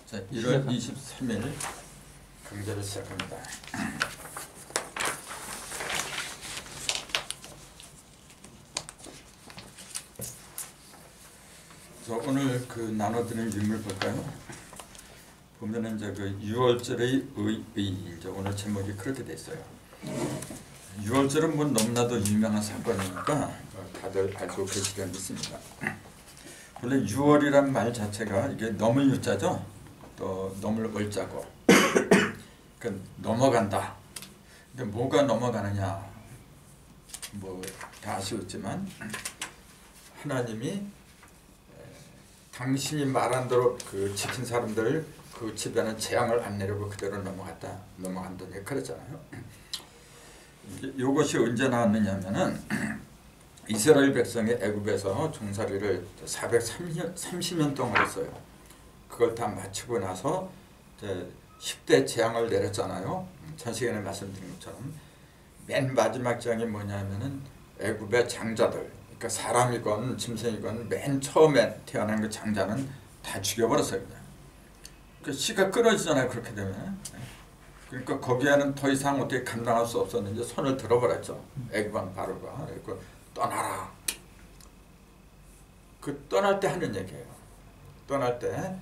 자, 1월 23일 강좌를 시작합니다. 자, 오늘 나눠드린 인물 볼까요? 보면은 이제 6월절의 이제 오늘 제목이 그렇게 돼 있어요. 6월절은 뭐 너무나도 유명한 사건이니까 다들 알고 계시리라 믿습니다. 원래 6월이란 말 자체가 이게 넘을 유자죠. 또 넘을 월자고. 그러니까 넘어간다. 근데 뭐가 넘어가느냐? 뭐 다 아시겠지만 하나님이 당신이 말한 대로 지킨 사람들 그 집에는 재앙을 안 내리고 그대로 넘어간다 그랬잖아요. 이것이 언제 나왔느냐면은 이스라엘 백성이 애굽에서 종살이를 430년 동안 했어요. 그걸 다 마치고 나서 10대 재앙을 내렸잖아요. 전 시간에 말씀드린 것처럼 맨 마지막 재앙이 뭐냐면은 애굽의 장자들, 그러니까 사람이건 짐승이건 맨 처음에 태어난 그 장자는 다 죽여버렸어요. 그냥. 그 씨가 끊어지잖아요. 그렇게 되면. 그러니까 거기에는 더 이상 어떻게 감당할 수 없었는지 손을 들어버렸죠. 애굽 왕 바로가. 그리고 떠나라. 떠날 때 하는 얘기예요. 떠날 때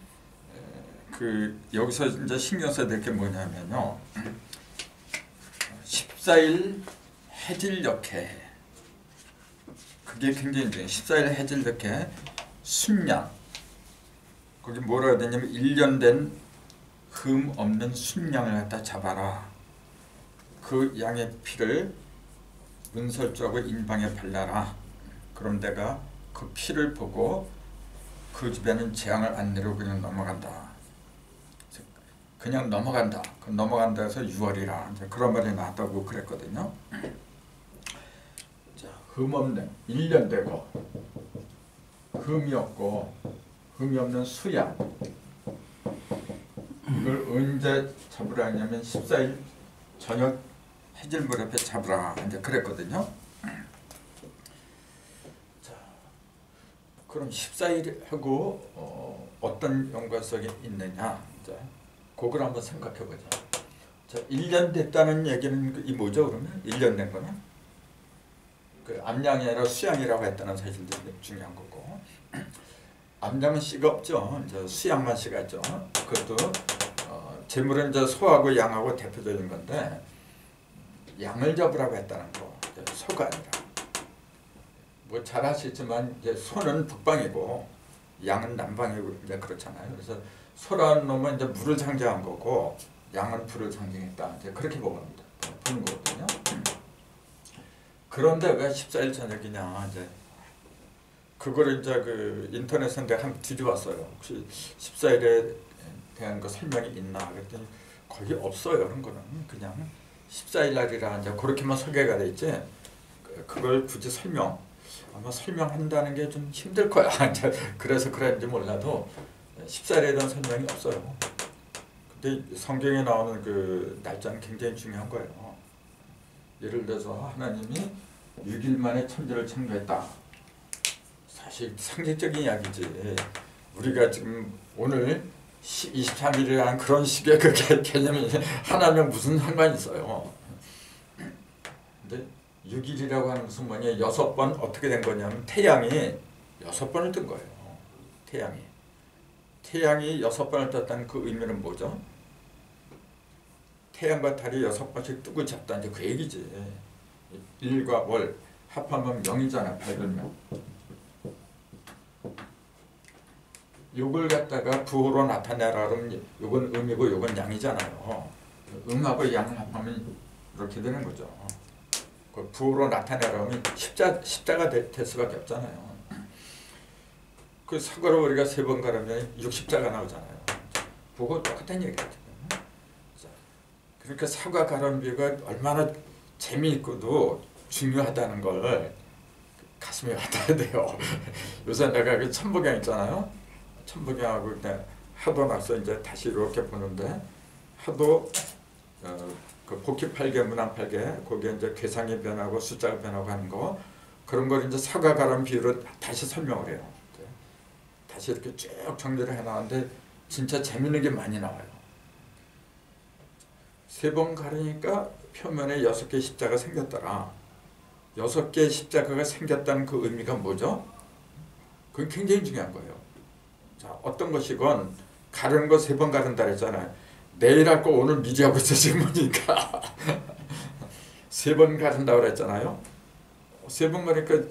여기서 이제 신경 써야 될 게 뭐냐면요. 14일 해질녘에 그게 굉장히 중요해요. 14일 해질녘에 순양, 거기 뭐라 해야 되냐면 1년 된 흠 없는 순양을 갖다 잡아라. 그 양의 피를 문설주하고 인방에 발라라. 그럼 내가 그 피를 보고 그 집에는 재앙을 안 내리고 그냥 넘어간다. 그냥 넘어간다. 그 넘어간다 해서 6월이라 그런 말이 나왔다고 그랬거든요. 자, 흠 없는 1년 되고 흠이 없고 흠이 없는 수양, 이걸 언제 잡으라 하냐면 14일 저녁 해질 무렵에 잡으라 이제 그랬거든요. 자, 그럼 14일하고 어떤 연관성이 있느냐? 자, 그걸 한번 생각해 보자. 자, 1년 됐다는 얘기는 이 뭐죠? 그러면 1년 된 거는 암양이 아니라 수양이라고 했다는 사실도 중요한 거고. 암양은 씨가 없죠. 이제 수양만 씨가 있죠. 그것도 재물은 이제 소하고 양하고 대표적인 건데 양을 잡으라고 했다는 거. 소가 아니라. 뭐 잘 아시지만 이제 소는 북방이고 양은 남방이고 이제 그렇잖아요. 그래서 소라는 놈은 이제 물을 상징한 거고 양은 불을 상징했다. 이제 그렇게 보는 거거든요. 그런데 왜 14일 저녁이냐? 이제 그거를 이제 인터넷에 내가 한번 뒤져봤어요. 혹시 14일에 대한 거 설명이 있나? 그랬더니 거기 없어요. 그런 거는 그냥 14일 날이라 이제 그렇게만 소개가 돼 있지. 그걸 굳이 아마 설명한다는 게 좀 힘들 거야. 그래서 그랬는지 몰라도 14일에 대한 설명이 없어요. 근데 성경에 나오는 그 날짜는 굉장히 중요한 거예요. 예를 들어서 하나님이 6일 만에 천지를 창조했다. 사실 상징적인 이야기지. 우리가 지금 오늘 23일이라는 그런 식의 그 개념이 하나님은 무슨 상관이 있어요. 근데 6일이라고 하는 것은 뭐냐? 6번 어떻게 된 거냐면 태양이 6번을 뜬 거예요. 태양이 6번을 떴다는 그 의미는 뭐죠? 태양과 달이 6번씩 뜨고 잡다 이제 그 얘기지. 일과 월 합하면 0이잖아. 밝으면. 요걸 갖다가 부호로 나타내라 그러면 요건 음이고 요건 양이잖아요. 음하고 양을 합하면 이렇게 되는 거죠. 그 부호로 나타내라 그러면 십자가 될 수밖에 없잖아요. 그 사과로 우리가 3번 가르면 60자가 나오잖아요. 그거 똑같은 얘기죠. 그러니까 사과 가람비가 얼마나 재미있고도 중요하다는 걸 가슴에 와닿아야 돼요. 요새 내가 그 천부경 있잖아요. 천부경하고 하도 나서 이제 다시 이렇게 보는데 하도 그 복희 8개, 문항 8개 거기에 이제 괴상이 변하고 숫자가 변하고 하는 거 그런 걸 이제 사과 가람 비유로 다시 설명을 해요. 다시 이렇게 쭉 정리를 해놨는데 진짜 재밌는 게 많이 나와요. 3번 가르니까 표면에 6개의 십자가 생겼더라. 6개의 십자가가 생겼다는 그 의미가 뭐죠? 그건 굉장히 중요한 거예요. 자, 어떤 것이건 가르는 거 3번 가른다 그랬잖아요. 내일 할 거 오늘 미리 하고 있어 지금 보니까 3번 가른다고 그랬잖아요. 3번 가르니까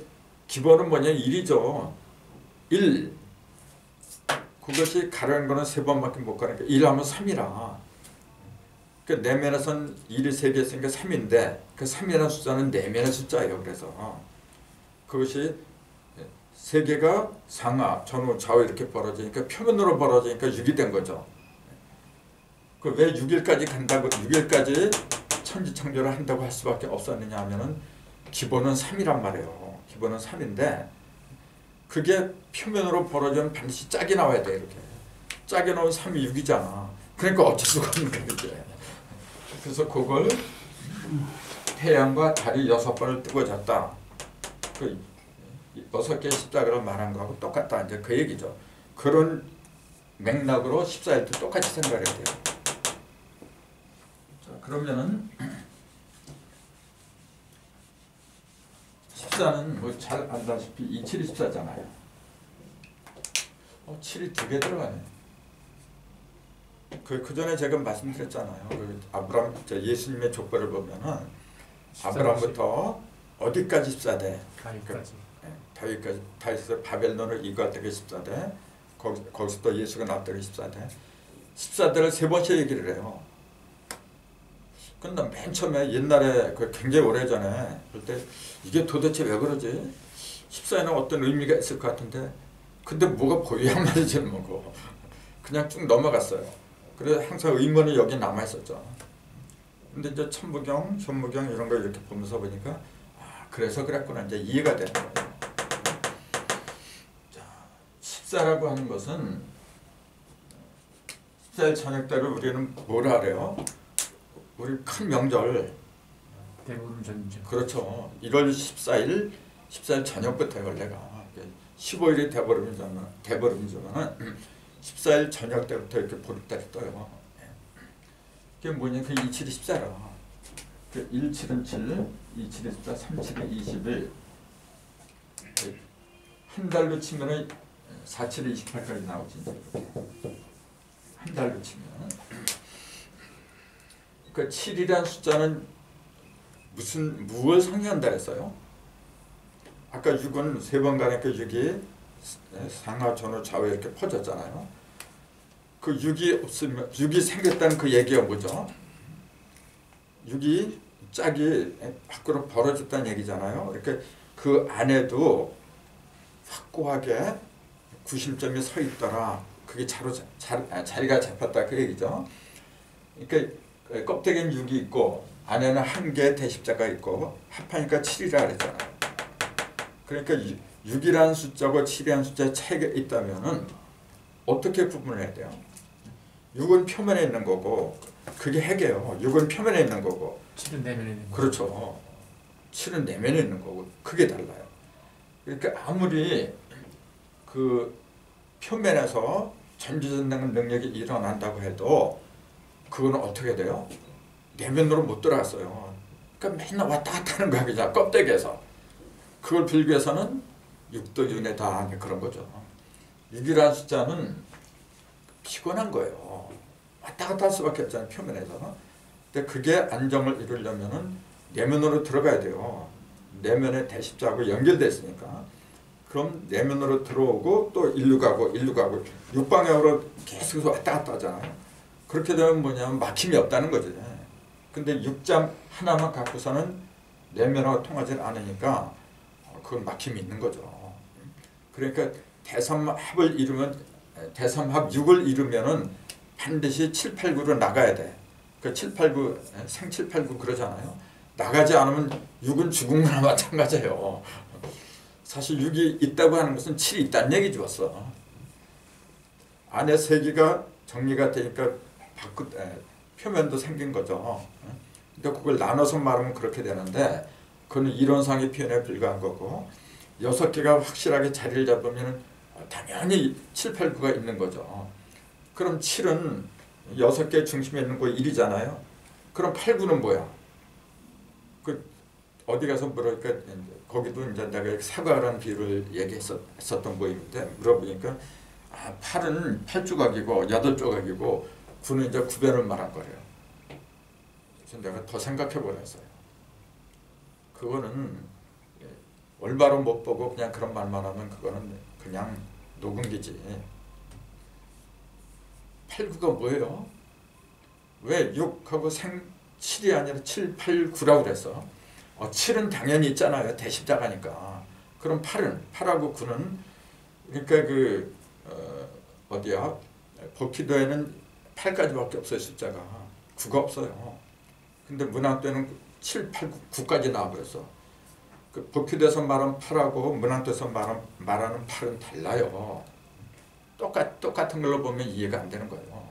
기본은 뭐냐? 1이죠. 1. 그것이 가르는 거는 3번밖에 못 가니까 1 하면 3이라. 그 내면에선 1이 3개 있으니까 3인데 그 3이라는 숫자는 내면의 숫자예요. 그래서 그것이 3개가 상하, 전후, 좌우 이렇게 벌어지니까 표면으로 벌어지니까 6이 된 거죠. 그 왜 6일까지 간다고 6일까지 천지창조를 한다고 할 수밖에 없었느냐 하면은 기본은 3이란 말이에요. 기본은 3인데 그게 표면으로 벌어지면 반드시 짝이 나와야 돼. 이렇게 짝이 나오면 3이 6이잖아. 그러니까 어쩔 수가 없는 거야 이게. 그래서 그걸 태양과 달이 6번을 뜨거졌다. 그 6개의 십자가를 말한 거하고 똑같다. 이제 그 얘기죠. 그런 맥락으로 14일도 똑같이 생각해야 돼요. 자, 그러면은 14는 뭐 잘 안다시피 27이 14잖아요. 7이 2개 들어가네. 그 전에 제가 말씀드렸잖아요. 그 아브람, 예수님의 족보를 보면은 아브람부터 어디까지 14대? 다윗까지. 다윗까지. 다윗에서 바벨론을 이거할 때가 14대. 거기서 또 예수가 나왔다가 14대. 14대를 3번씩 얘기를 해요. 근데 맨 처음에 옛날에 그 굉장히 오래전에 그럴 때 이게 도대체 왜 그러지? 14에는 어떤 의미가 있을 것 같은데 근데 뭐가 보이란 말이지는 뭐고 그냥 쭉 넘어갔어요. 그래서 항상 의문이 여기 남아있었죠. 근데 이제 천부경, 현무경 이런 거 이렇게 보면서 보니까 아, 그래서 그랬구나 이제 이해가 되는 거예요. 자, 14라고 하는 것은 14일 저녁 때를 우리는 뭐라 그래요? 우리 큰 명절 대보름 전쟁. 그렇죠. 1월 14일 14일 저녁부터 원래가 15일이 대보름이지만 14일 저녁 때부터 이렇게 보름달이 떠요. 그게 뭐냐? 그 27이 14라. 그 17은 7, 27이 14, 37이 21. 한 달로 치면은 47이 28까지 나오지. 한 달로 치면. 그 7이라는 숫자는 무엇을 상징한다 했어요? 아까 6은 3번 가니까 6이 상하, 전후, 좌우 이렇게 퍼졌잖아요. 그 6이 없으면 6이 생겼다는 그 얘기가 뭐죠? 6이 짝이 밖으로 벌어졌다는 얘기잖아요. 이렇게 그 안에도 확고하게 구심점이 서 있더라. 그게 자리가 잡혔다 그 얘기죠. 그러니까 껍데기는 6이 있고 안에는 한 개의 대십자가 있고 합하니까 7이라 그랬잖아요. 그러니까 6이라는 숫자고 7이라는 숫자의 차이가 있다면은 어떻게 구분을 해야 돼요? 6은 표면에 있는 거고 그게 핵이에요. 6은 표면에 있는 거고 7은 내면에 있는 거. 그렇죠. 7은 내면에 있는 거고 그게 달라요. 그러니까 아무리 그 표면에서 전지전능 능력이 일어난다고 해도 그거는 어떻게 돼요? 내면으로 못 들어갔어요. 그러니까 맨날 왔다 갔다 하는 거야 그냥 껍데기에서. 그걸 불교에서는 6도 윤회다 그런 거죠. 6이라는 숫자는 피곤한 거예요. 왔다 갔다 할 수밖에 없잖아요 표면에서. 근데 그게 안정을 이루려면은 내면으로 들어가야 돼요. 내면에 대십자하고 연결돼 있으니까. 그럼 내면으로 들어오고 또 일로 가고 육방향으로 계속 왔다 갔다 하잖아요. 그렇게 되면 뭐냐면 막힘이 없다는 거지. 근데 6장 하나만 갖고서는 내면하고 통하지 않으니까 그건 막힘이 있는 거죠. 그러니까 대삼합을 이루면 대삼합 6을 이루면은 반드시 7, 8, 9로 나가야 돼. 그 7, 8, 9 생 7, 8, 9 그러잖아요. 나가지 않으면 6은 죽은 거나 마찬가지예요. 사실 6이 있다고 하는 것은 7이 있다는 얘기 주었어. 안에 세기가 정리가 되니까 표면도 생긴 거죠. 근데 그걸 나눠서 말하면 그렇게 되는데 그건 이론상의 표현에 불과한 거고 6개가 확실하게 자리를 잡으면 당연히 7, 8, 9가 있는 거죠. 그럼 7은 6개 중심에 있는 거 1이잖아요. 그럼 8, 9는 뭐야? 그 어디 가서 물으니까 거기도 이제 내가 사과라는 비유를 얘기했었던 모임인데 물어보니까 8은 8조각이고 8조각이고 9는 이제 구별을 말한 거래요. 그래서 내가 더 생각해 보랬어요. 그거는 올바로 못 보고 그냥 그런 말만 하면 그거는 그냥 녹음기지. 8, 9가 뭐예요? 왜 6하고 7이 아니라 7, 8, 9라고 그랬어? 7은 당연히 있잖아요. 대십자가니까. 그럼 8하고 9는 그러니까 어디야? 법기도에는 8까지밖에 없어요. 숫자가. 9가 없어요. 근데 문학도에는 7, 8, 9까지 나와버렸어. 그 법기도에서 말하는 8하고 문학도에서 말하는 8은 달라요. 똑같은 걸로 보면 이해가 안 되는 거예요.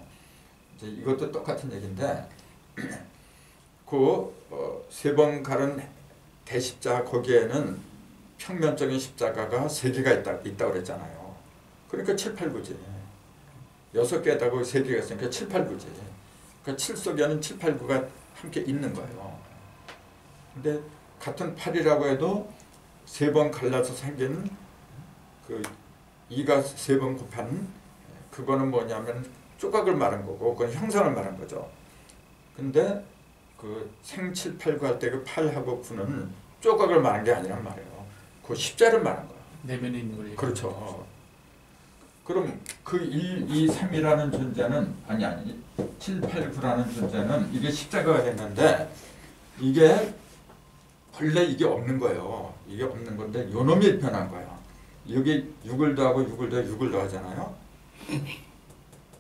이제 이것도 똑같은 얘기인데 세 번 가른 대십자 거기에는 평면적인 십자가가 3개가 있다고 그랬잖아요. 그러니까 7, 8, 9지. 6개에다가 3개가 있으니까 7, 8, 9지. 그러니까 7 속에는 7, 8, 9가 함께 있는 거예요. 근데 같은 8이라고 해도 3번 갈라서 생긴 그 2가 3번 곱한 그거는 뭐냐면 조각을 말한 거고 그건 형상을 말한 거죠. 근데 그 생 7, 8, 9 할 때 그 8하고 9는 조각을 말한 게 아니란 말이에요. 그 십자를 말한 거야. 내면에 있는 걸. 그렇죠. 그럼 그 1, 2, 3이라는 존재는 아니 7, 8, 9라는 존재는 이게 십자가가 됐는데 이게 원래 이게 없는 거예요. 이게 없는 건데 요놈이 변한 거야. 여기 6을 더하고 6을 더해 6을 더하잖아요.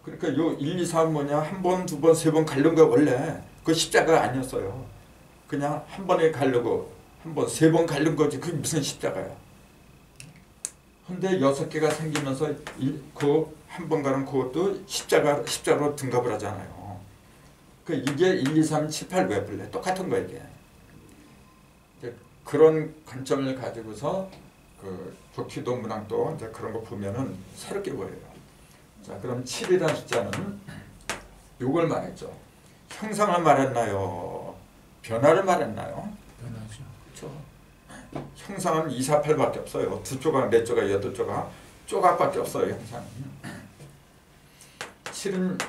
그러니까 요 1, 2, 3 뭐냐 한 번, 두 번, 세 번 가른 거 원래 그 십자가 아니었어요. 그냥 한 번에 가르고 한 번, 세 번 가른 거지. 그게 무슨 십자가야. 근데 6개가 생기면서 그 한 번 가른 그것도 십자가로 등갑을 하잖아요. 그 이게 1, 2, 3, 7, 8, 9야 원래 똑같은 거야 이게. 그런 관점을 가지고서 그 도키도 문학도 이제 그런 거 보면은 새롭게 보여요. 자, 그럼 7이라는 숫자는 요걸 말했죠. 형상을 말했나요? 변화를 말했나요? 변하죠. 그렇죠. 형상은 2, 4, 8밖에 없어요. 2조각, 4조각, 8조각, 조각밖에 없어요. 형상은. 7은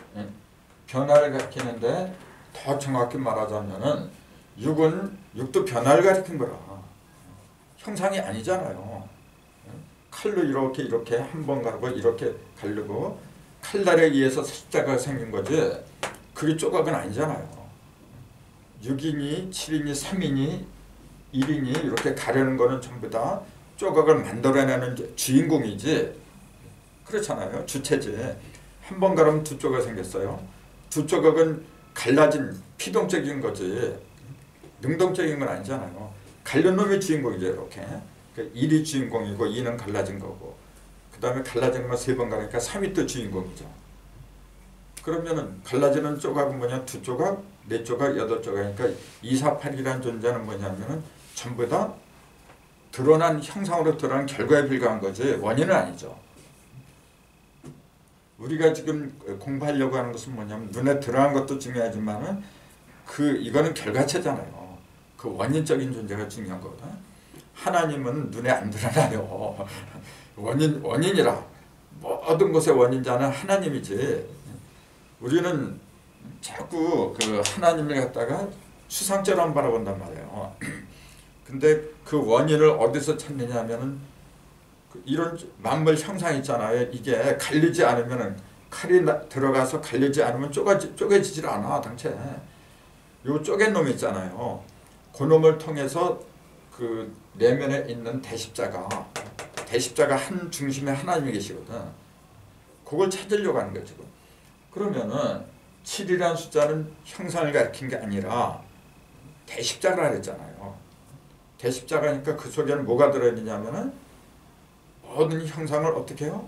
변화를 가리키는데 더 정확히 말하자면은 6도 변화를 가리킨 거라. 형상이 아니잖아요. 칼로 이렇게 한 번 가르고 이렇게 가르고 칼날에 의해서 십자가가 생긴 거지 그게 조각은 아니잖아요. 6이니 7이니 3이니 1이니 이렇게 가르는 거는 전부 다 조각을 만들어내는 주인공이지 그렇잖아요. 주체지. 한 번 가르면 2조각 생겼어요. 2조각은 갈라진 피동적인 거지 능동적인 건 아니잖아요. 갈른 놈이 주인공이죠. 이렇게. 1이 주인공이고 2는 갈라진 거고 그 다음에 갈라지는 거 3번 가니까 3이 또 주인공이죠. 그러면은 갈라지는 조각은 뭐냐 2조각, 4조각, 8조각이니까 2, 4, 8이라는 존재는 뭐냐면은 전부 다 드러난 형상으로 드러난 결과에 불과한 거지 원인은 아니죠. 우리가 지금 공부하려고 하는 것은 뭐냐면 눈에 드러난 것도 중요하지만은 이거는 결과체잖아요. 그 원인적인 존재가 중요한 거거든. 하나님은 눈에 안 드러나요. 원인이라 모든 것의 원인자는 하나님이지. 우리는 자꾸 그 하나님을 갖다가 추상적으로 바라본단 말이에요. 근데 그 원인을 어디서 찾느냐 하면은 이런 만물 형상 있잖아요. 이게 갈리지 않으면은 칼이 들어가서 갈리지 않으면 쪼개지질 않아 당체. 요 쪼갠 놈 있잖아요. 그 놈을 통해서 그 내면에 있는 대십자가 한 중심에 하나님이 계시거든. 그걸 찾으려고 하는 거죠. 지금. 그러면은 7이라는 숫자는 형상을 가리킨 게 아니라 대십자가라 그랬잖아요. 대십자가니까 그 속에는 뭐가 들어있느냐면은 모든 형상을 어떻게 해요?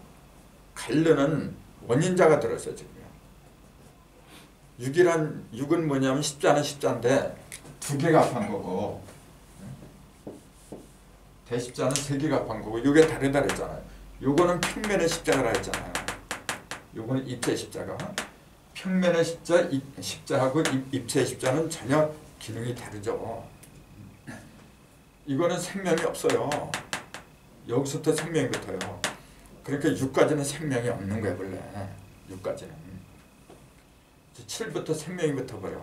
가르는 원인자가 들어있어요. 지금. 6은 뭐냐면 십자는 십자인데 2개가 합한 거고 대십자는 3개가 합한 거고 이게 다르다 그랬잖아요. 요거는 평면의 십자가라 했잖아요. 요거는 입체 십자가. 평면의 십자하고 입체 십자는 전혀 기능이 다르죠. 이거는 생명이 없어요. 여기서부터 생명이 붙어요. 그러니까 6까지는 생명이 없는 거예요, 원래. 6까지는. 7부터 생명이 붙어버려.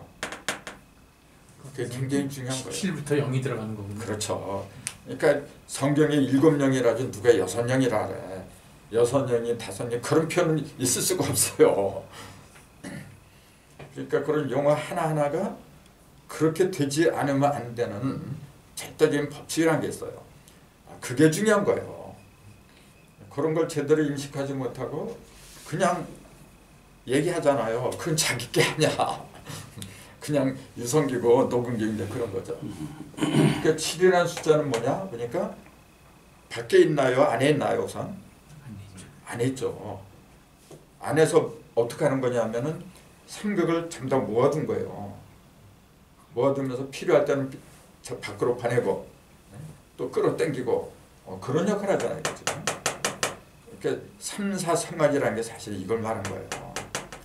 그게 굉장히 중요한 거예요. 7부터 0이 들어가는 거군요. 그렇죠. 그러니까 성경에 7영이라지 누가 6영이라 그래. 6영이 5영 그런 표현은 있을 수가 없어요. 그러니까 그런 용어 하나하나가 그렇게 되지 않으면 안 되는 절대적인 법칙이라는 게 있어요. 그게 중요한 거예요. 그런 걸 제대로 인식하지 못하고 그냥 얘기하잖아요. 그건 자기 게 아니야. 그냥 유성기고 녹음기인데 그런 거죠. 그러니까 7이라는 숫자는 뭐냐? 그러니까 밖에 있나요? 안에 있나요? 우선? 안에 있죠. 안에서 어떻게 하는 거냐면은 생각을 전부 다 모아둔 거예요. 모아두면서 필요할 때는 저 밖으로 보내고 또 끌어당기고 그런 역할을 하잖아요. 지금. 그러니까 3, 4 성악이라는 게 사실 이걸 말한 거예요.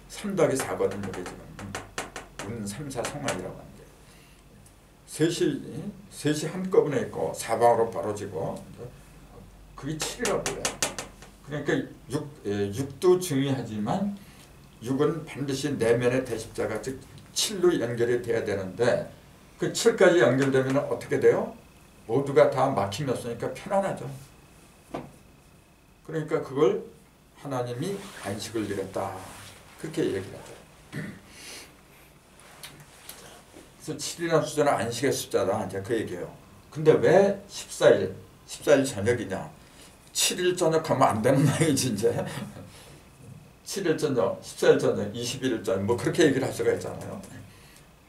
3 더하기 4거든요. 이게 지금. 운 3, 4 성악이라고 하는 게. 셋이 한꺼번에 있고 사방으로 벌어지고 그게 7이라고 해요. 그러니까 6도 중요하지만 6은 반드시 내면의 대십자가 즉 7로 연결이 돼야 되는데 그 7까지 연결되면 어떻게 돼요? 모두가 다 막힘이 없으니까 편안하죠. 그러니까 그걸 하나님이 안식을 드렸다. 그렇게 얘기를 하죠. 그래서 7이라는 숫자는 안식의 숫자다. 이제 그 얘기예요. 근데 왜 14일 저녁이냐? 7일 저녁하면 안 되는 나이지 이제. 7일 저녁, 14일 저녁, 21일 저녁 뭐 그렇게 얘기를 할 수가 있잖아요.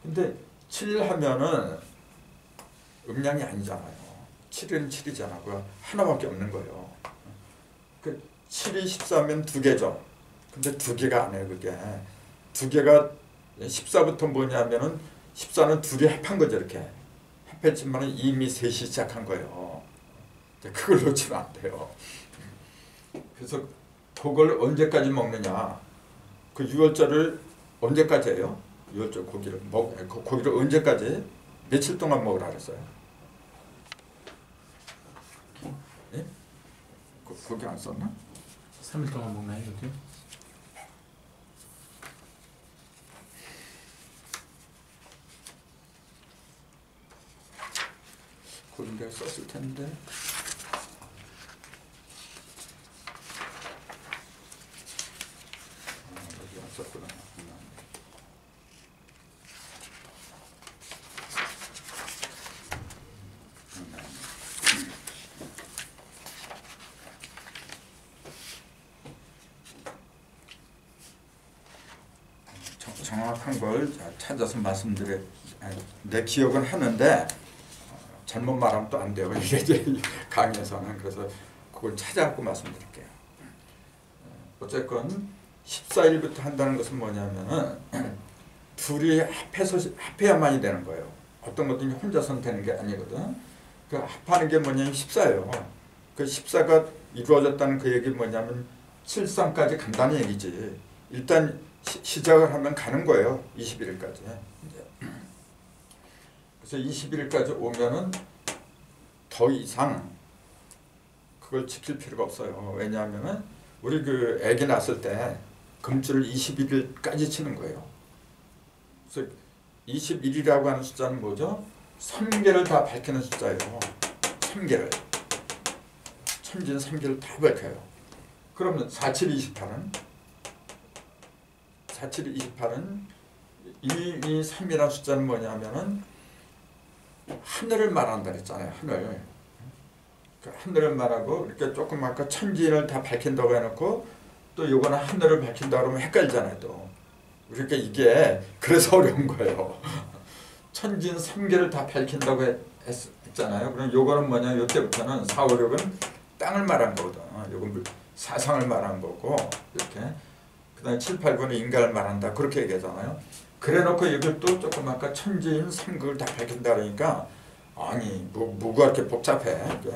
근데 7일 하면은 음량이 아니잖아요. 7일은 7이잖아. 그 하나밖에 없는 거예요. 그 7이 14면 2개죠. 근데 2개가 아니에요. 그게 2개가 14부터 뭐냐면은 14는 둘이 합한 거죠. 이렇게 합했지만 이미 3시 시작한 거예요. 그걸 놓치면 안 돼요. 그래서 그걸 언제까지 먹느냐? 그 유월절을 언제까지예요? 유월절 고기를 언제까지? 며칠 동안 먹으라 그랬어요? 예? 고기 안 썼나? 3일 동안 먹나요, 여기? 고기 내가 썼을 텐데. 여기 안 썼구나. 정확한 걸 찾아서 말씀드려. 내 기억은 하는데 잘못 말하면 또 안 돼요. 이게 이제 강의에서는. 그래서 그걸 찾아갖고 말씀드릴게요. 어쨌건 14일부터 한다는 것은 뭐냐면은 둘이 합해야만이 되는 거예요. 어떤 것들이 혼자서는 되는 게 아니거든. 그 합하는 게 뭐냐면 14예요. 그 14가 이루어졌다는 그 얘기 뭐냐면 73까지 간다는 얘기지. 일단 시작을 하면 가는 거예요. 21일까지. 그래서 21일까지 오면은 더 이상 그걸 지킬 필요가 없어요. 왜냐하면은 우리 그 아기 낳았을 때 금줄을 21일까지 치는 거예요. 그래서 21이라고 하는 숫자는 뭐죠? 3개를 다 밝히는 숫자예요. 3개를. 천진 3개를 다 밝혀요. 그러면 4728은 이 3이라는 숫자는 뭐냐면은 하늘을 말한다 그랬잖아요. 하늘. 그 하늘을 말하고 이렇게 조금 아까 천진을 다 밝힌다고 해놓고 또 요거는 하늘을 밝힌다 그러면 헷갈리잖아요. 또. 그러니까 이게 그래서 어려운 거예요. 천진 3개를 다 밝힌다고 했잖아요. 그럼 요거는 뭐냐? 요때부터는 4, 5, 6은 땅을 말한 거거든. 요건 사상을 말한 거고 이렇게. 그 다음에 7, 8, 9는 인간을 말한다. 그렇게 얘기하잖아요. 그래 놓고 이걸 또 조금 아까 천지인 3극을 다 밝힌다 그러니까 아니 뭐가 이렇게 복잡해. 이게.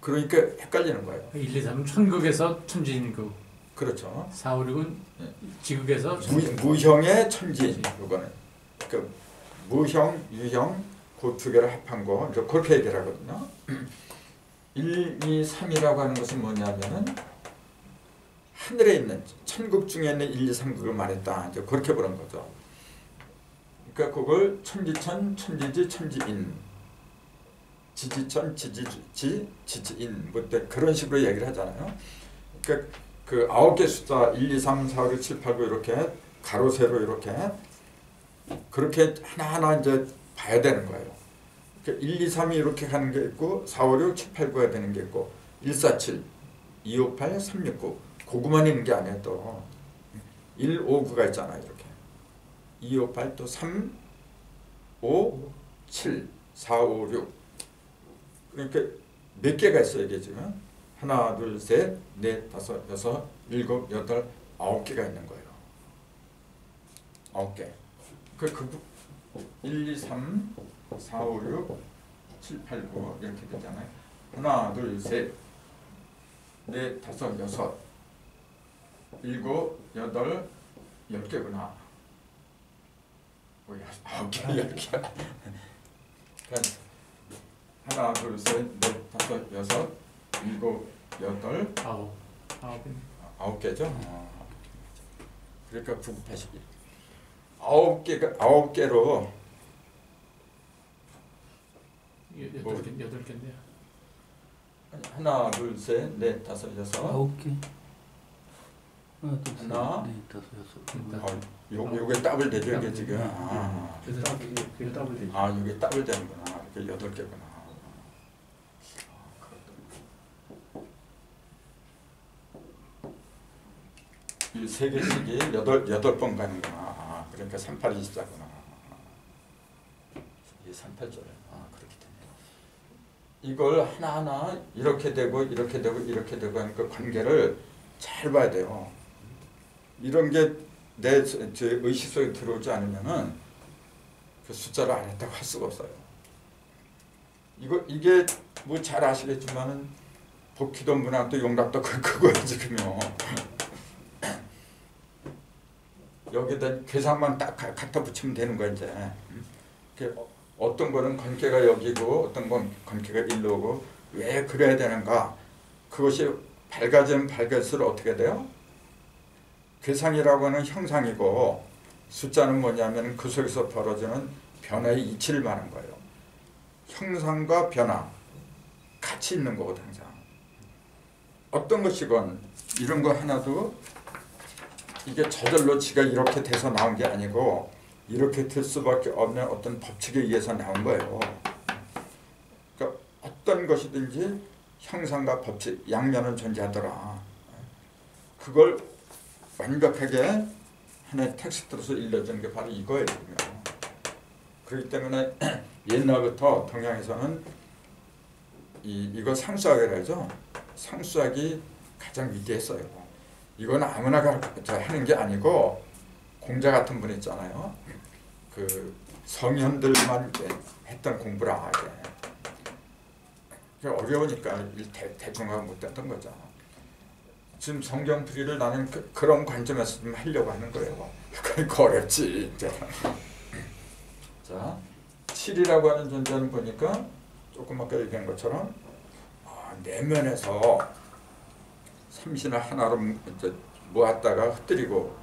그러니까 헷갈리는 거예요. 1, 2, 3은 천국에서 천지인이고 그렇죠. 4, 5, 6은 예. 지극에서 무형의 천지 이거는 그 무형, 유형 그 두 개를 합한 거 이제 그렇게 얘기를 하거든요. 1, 2, 3이라고 하는 것은 뭐냐면은 하늘에 있는 천국 중에 있는 1, 2, 3국을 말했다. 이제 그렇게 보는 거죠. 그러니까 그걸 천지천, 천지지, 천지인, 지지천, 지지지, 지지인 뭐 그런 식으로 얘기를 하잖아요. 그러니까 그 9개 숫자 1, 2, 3, 4, 5, 6, 7, 8, 9 이렇게 가로 세로 이렇게 그렇게 하나하나 이제 봐야 되는 거예요. 그러니까 1, 2, 3이 이렇게 가는 게 있고 4, 5, 6, 7, 8, 9가 되는 게 있고 1, 4, 7, 2, 5, 8, 3, 6, 9 그거만 있는 게 아니에요. 또 1, 5, 9가 있잖아요. 이렇게 2, 5, 8 또 3, 5, 7, 4, 5, 6 그러니까 몇 개가 있어요. 이게 지금 하나, 둘, 셋, 넷, 다섯, 여섯, 일곱, 여덟, 9개가 있는 거예요. 9개. 그 1, 2, 3, 4, 5, 6, 7, 8, 9 이렇게 되잖아요. 하나, 둘, 셋, 넷, 다섯, 여섯, 일곱, 여덟, 10개구나. 9개, 10개. 하나, 둘, 셋, 넷, 다섯, 여섯, 일곱, 여덟, 9개죠? 그러니까 9, 81. 9개로 8개인데요. 하나, 둘, 셋, 넷, 다섯, 여섯. 9개. 하나, 둘, 셋, 하나. 넷, 다섯, 여섯. 요게 더블 되죠, 이게 지금. 그래서 그게 더블 되죠. 요게 더블 되는구나. 이렇게 8개구나. 이 3개씩이 8번 가는구나. 그러니까 3824구나. 이게 38절. 그렇게 되네. 이걸 하나하나 이렇게 되고 이렇게 되고 이렇게 되고 하는 그 관계를 잘 봐야 돼요. 이런 게 내 의식 속에 들어오지 않으면은 그 숫자를 안 했다고 할 수가 없어요. 이게 뭐 잘 아시겠지만은 복희도 문학도 용락도 그거야 지금요. 여기다 괴상만 딱 갖다 붙이면 되는 거야 이제. 어떤 거는 관계가 여기고 어떤 건 관계가 일로 오고 왜 그래야 되는가? 그것이 밝아지면 밝을수록 어떻게 돼요? 괴상이라고 하는 형상이고 숫자는 뭐냐면 그 속에서 벌어지는 변화의 이치를 말하는 거예요. 형상과 변화 같이 있는 거거든 항상. 어떤 것이건 이런 거 하나도 이게 저절로 지가 이렇게 돼서 나온 게 아니고 이렇게 될 수밖에 없는 어떤 법칙에 의해서 나온 거예요. 그러니까 어떤 것이든지 형상과 법칙, 양면은 존재하더라. 그걸 완벽하게 하나의 텍스트로서 일러주는 게 바로 이거예요. 그렇기 때문에 옛날부터 동양에서는 이거 상수학이라 하죠. 상수학이 가장 위대했어요. 이건 아무나 하는 게 아니고 공자 같은 분 있잖아요. 그 성현들만 했던 공부라 이게 어려우니까 대중화가 못됐던 거죠. 지금 성경풀이를 나는 그런 관점에서 좀 하려고 하는 거예요. 그러니까 어렵지 이제. 자, 7이라고 하는 존재는 보니까 조금 아까 얘기한 것처럼 내면에서 삼신을 하나로 이제 모았다가 흩뜨리고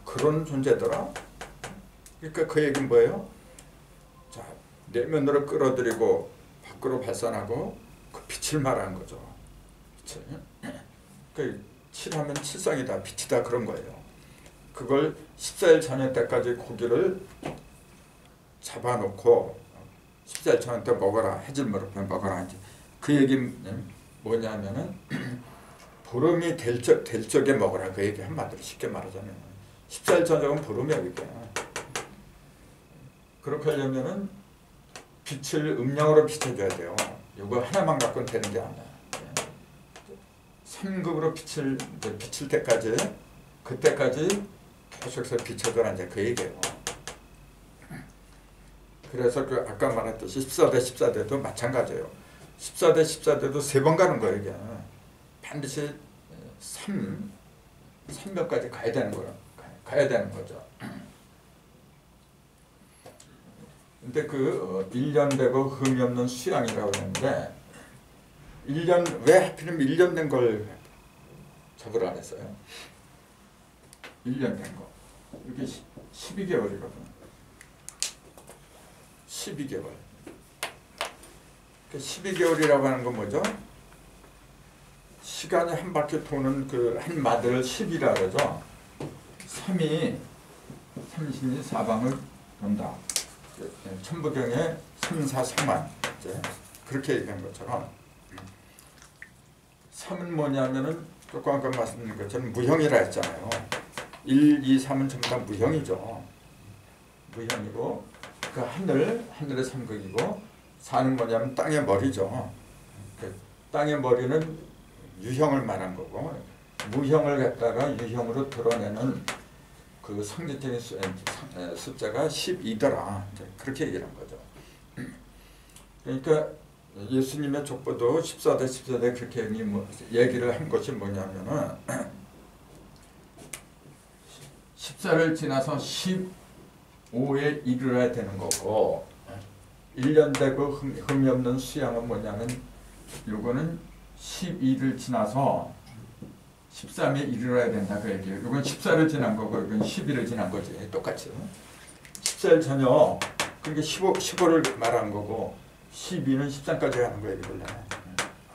그런 존재더라. 그러니까 그 얘기는 뭐예요? 자, 내면으로 끌어들이고 밖으로 발산하고 그 빛을 말하는 거죠. 빛을. 그 7하면 칠성이다, 빛이다 그런 거예요. 그걸 14일 저녁 때까지 고기를 잡아놓고 14일 저녁 때 먹어라. 해질 무렵에 먹어라. 이제 그 얘기는 뭐냐면은 보름이 될 적에 먹어라. 그 얘기 한마디로 쉽게 말하자면 14일 저녁은 보름이야 그게. 그렇게 하려면은 빛을 음량으로 비춰줘야 돼요. 이거 하나만 갖고는 되는 게 아니야. 3급으로 비칠 때까지 그때까지 계속해서 비춰줘라 이제 그 얘기예요. 그래서 그 아까 말했듯이 14대 14대도 마찬가지예요. 14대 14대도 3번 가는 거예요 이게. 반드시 3, 300까지 가야 되는 거예요. 가야 되는 거죠. 근데 그 1년 되고 흠이 없는 수양이라고 하는데 1년 왜 하필이면 1년 된 걸 적으라 했어요? 1년 된 거. 이게 12개월이거든요. 12개월. 12개월이라고 하는 건 뭐죠? 시간이 한 바퀴 도는 그 한 마디를 10이라 그러죠. 3이 30이 사방을 돈다. 천부경에 3, 4, 3만 이제 그렇게 얘기한 것처럼 3은 뭐냐면은 조금 아까 말씀드린 것처럼 무형이라 했잖아요. 1, 2, 3은 전부 다 무형이죠. 무형이고 그 하늘의 삼극이고 4는 뭐냐면 땅의 머리죠. 그 땅의 머리는 유형을 말한 거고 무형을 갖다가 유형으로 드러내는 그 상대적인 숫자가 12더라. 그렇게 얘기를 한 거죠. 그러니까 예수님의 족보도 14대 14대 그렇게 얘기를 한 것이 뭐냐면은 14를 지나서 15에 이르러야 되는 거고 1년 되고 흠이 없는 수양은 뭐냐면 요거는 12를 지나서 13에 이르러야 된다 그 얘기예요. 이건 14를 지난 거고 이건 12를 지난 거지. 똑같이. 14일 전혀 그러니까 15를 말한 거고 12는 13까지 가는 거예요. 원래.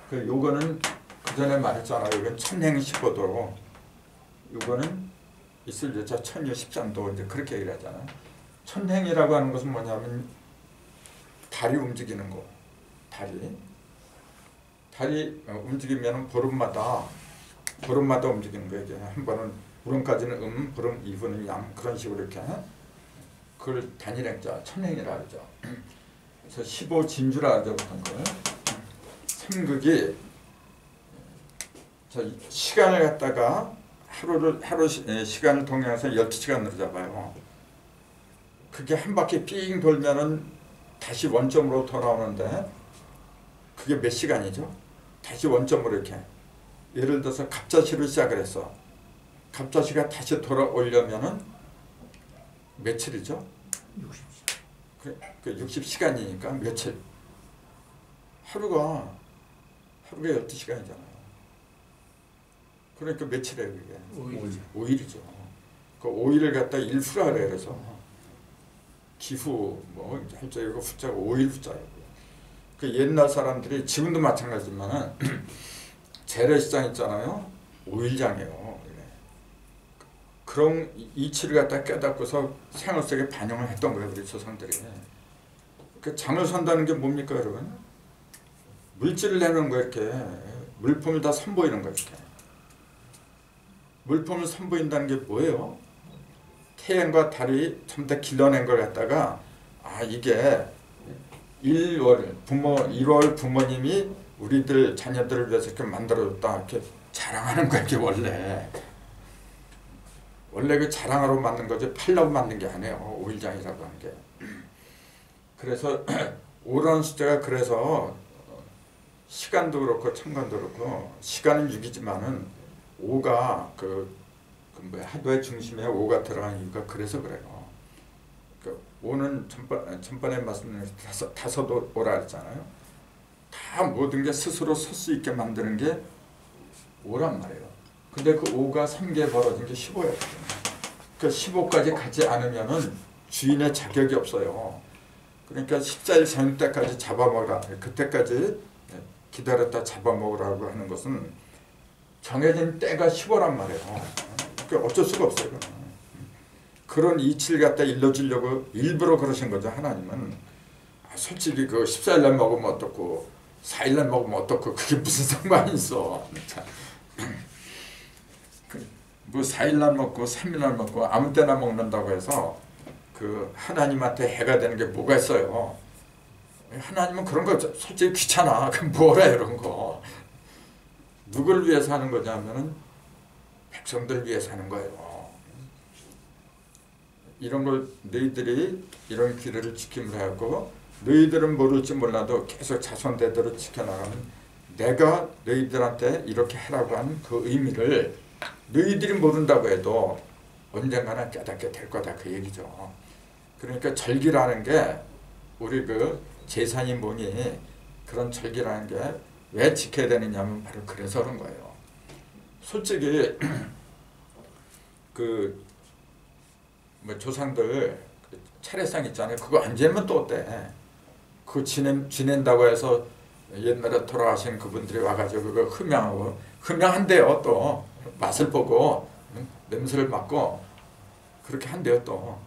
그 요거는 그 전에 말했잖아요. 이건 천행 15도로 요거는 있을 여자 천유 13도 이제 그렇게 얘기를 하잖아요. 천행이라고 하는 것은 뭐냐면 달이 움직이는 거. 달이 움직이면 보름마다 움직이는 거예요. 이제 한 번은 보름까지는 보름 이후는 양 그런 식으로 이렇게 그걸 단일행자 천행이라 그러죠. 그래서 15진주라 하죠. 그런 걸. 삼극이 시간을 갖다가 하루 시간을 동양해서 12시간으로 잡아요. 그게 한 바퀴 삥 돌면은 다시 원점으로 돌아오는데 그게 몇 시간이죠? 다시 원점으로 이렇게 예를 들어서 갑자시로 시작을 했어. 갑자시가 다시 돌아오려면은 며칠이죠? 60시간. 그 60시간이니까 며칠? 하루가 12시간이잖아요. 그러니까 며칠이에요, 그게? 5일이죠. 그 5일을 갖다 일후라 그래. 그래서 기후 뭐 한자이고 후자가 5일 후자예요. 그 옛날 사람들이 지금도 마찬가지지만 재래시장 있잖아요. 5일장이에요. 그런 이치를 갖다 깨닫고서 생활 속에 반영을 했던 거예요. 우리 조상들이. 그 장을 선다는 게 뭡니까 여러분? 물질을 내는 거 이렇게 물품을 다 선보이는 거 이렇게. 물품을 선보인다는 게 뭐예요? 태양과 달이 전부 다 길러낸 걸 갖다가 이게 1월 부모님이 우리들 자녀들을 위해서 이렇게 만들어줬다 이렇게 자랑하는 거야. 이게 원래 그 자랑하러 만든 거지 팔려고 만든 게 아니에요. 오일장이라고 하는 게. 그래서 5라는 숫자가 그래서 시간도 그렇고 천간도 그렇고 시간은 6이지만은 5가 하도의 중심에 5가 들어간 이유가 그래서 그래요. 그 5는 전번에 말씀드린 다섯 오라 했잖아요. 다 모든 게 스스로 설 수 있게 만드는 게 5란 말이에요. 근데 그 5가 3개 벌어진 게 15예요. 그 15까지 가지 않으면은 주인의 자격이 없어요. 그러니까 14일 저녁 때까지 잡아먹으라. 그때까지 기다렸다 잡아먹으라고 하는 것은 정해진 때가 15란 말이에요. 그러니까 어쩔 수가 없어요. 그런 이치를 갖다 일러주려고 일부러 그러신 거죠. 하나님은. 솔직히 그 14일날 먹으면 어떻고 4일날 먹으면 어떻고 그게 무슨 상관이 있어. 뭐 4일날 먹고 3일날 먹고 아무 때나 먹는다고 해서 그 하나님한테 해가 되는 게 뭐가 있어요. 하나님은 그런 거 솔직히 귀찮아. 그럼 뭐라 이런 거. 누구를 위해서 하는 거냐면은 백성들을 위해서 하는 거예요. 이런 걸 너희들이 이런 규례를 지킴을 하고 너희들은 모를지 몰라도 계속 자손대대로 지켜나가면 내가 너희들한테 이렇게 하라고 하는 그 의미를 너희들이 모른다고 해도 언젠가는 깨닫게 될 거다 그 얘기죠. 그러니까 절기라는 게 우리 그 재산이 뭐니 그런 절기라는 게 왜 지켜야 되느냐면 바로 그래서 그런 거예요. 솔직히 그 뭐 조상들 차례상 있잖아요. 그거 안 지내면 또 어때? 그거 지낸다고 해서 옛날에 돌아가신 그분들이 와가지고 그거 흠양한대요. 또 맛을 보고 냄새를 맡고 그렇게 한대요. 또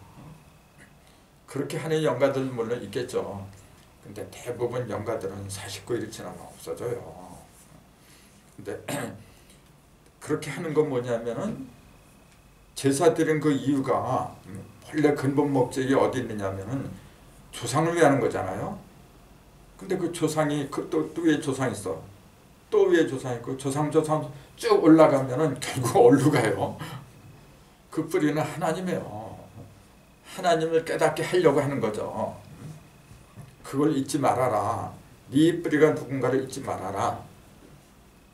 그렇게 하는 영가들 물론 있겠죠. 근데 대부분 영가들은 49일 지나면 없어져요. 근데 그렇게 하는 건 뭐냐면은 제사 드린 그 이유가 원래 근본 목적이 어디 있느냐면은 조상을 위하는 거잖아요. 근데 그 조상이 또 위에 조상 있어. 또 위에 조상 있고 조상 쭉 올라가면은 결국 어디로 가요? 그 뿌리는 하나님이에요. 하나님을 깨닫게 하려고 하는 거죠. 그걸 잊지 말아라. 네 뿌리가 누군가를 잊지 말아라.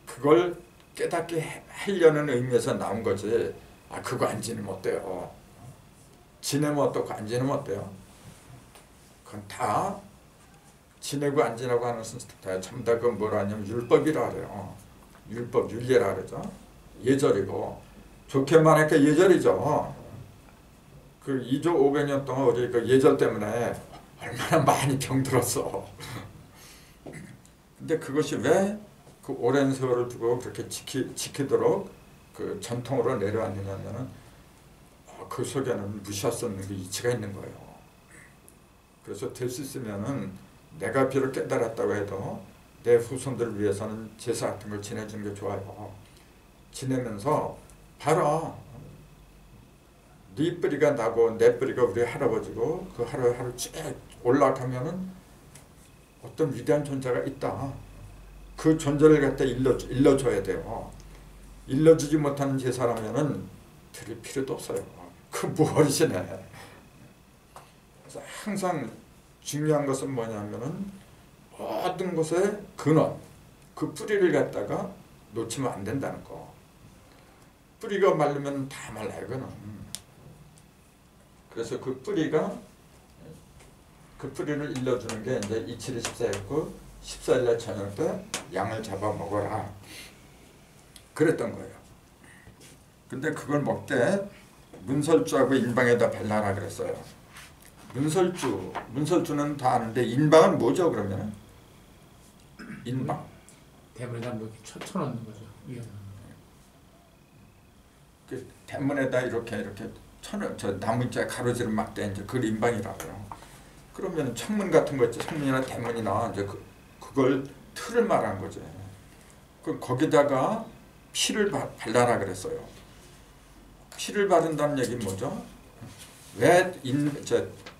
그걸 깨닫게 하려는 의미에서 나온 거지. 그거 안 지내면 어때요? 지내면 어떻고 안 지내면 어때요? 그건 다 지내고 안 지내고 하는 것은 전부 다 그 뭐라 하냐면 율법이라 그래요. 율법, 율례라 그러죠. 예절이고 좋게 말하니까 예절이죠. 그 2조 500년 동안 우리 그 예절 때문에 얼마나 많이 병들었어. 근데 그것이 왜 그 오랜 세월을 두고 그렇게 지키도록 그 전통으로 내려왔느냐면은 그 속에는 무시할 수 없는 그 이치가 있는 거예요. 그래서 될 수 있으면은 내가 비록 깨달았다고 해도 내 후손들을 위해서는 제사 같은 걸 지내주는 게 좋아요. 지내면서 봐라. 네 뿌리가 나고 내 뿌리가 우리 할아버지고 그 하루하루 쭉 올라가면은 어떤 위대한 존재가 있다. 그 존재를 갖다 일러줘야 돼요. 일러주지 못하는 제사라면은 드릴 필요도 없어요. 그 무엇이네. 그래서 항상 중요한 것은 뭐냐면은 모든 것의 근원, 그 뿌리를 갖다가 놓치면 안 된다는 거. 뿌리가 말르면 다 말라요, 그는. 그래서 그 뿌리를 일러주는 게 이제 27일 14였고 14일날 저녁 때 양을 잡아 먹어라. 그랬던 거예요. 근데 그걸 먹되 문설주하고 인방에다 발라라 그랬어요. 문설주는 다 아는데 인방은 뭐죠 그러면? 인방. 대문에다 뭐 쳐놓는 거죠. 그 대문에다 이렇게 저 나무자 가로지를 막대 이제 그걸 인방이라고요. 그러면 창문 같은 거 있죠. 창문이나 대문이나 이제 그걸 틀을 말한 거죠. 그 거기다가 피를 발라라 그랬어요. 피를 바른다는 얘기는 뭐죠? 왜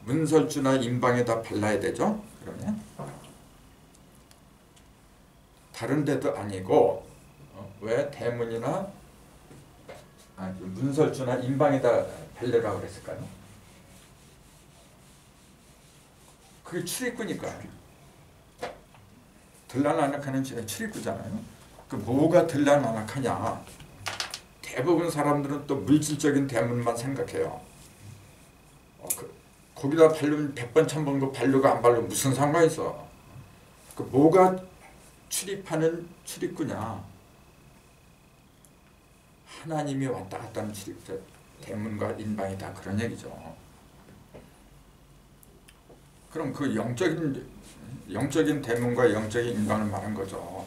문설주나 인방에다 발라야 되죠? 그러면 다른 데도 아니고 왜 대문이나 문설주나 인방에다 발라라 그랬을까요? 그게 출입구니까요. 들락날락하는 출입구잖아요. 그 뭐가 들락날락하냐? 대부분 사람들은 또 물질적인 대문만 생각해요. 거기다 바르면 100번 1000번 그 바르고 안 바르고 무슨 상관이 있어? 그 뭐가 출입하는 출입구냐? 하나님이 왔다 갔다 하는 출입구, 대문과 인방이다 그런 얘기죠. 그럼 그 영적인 대문과 영적인 인방을 말한 거죠.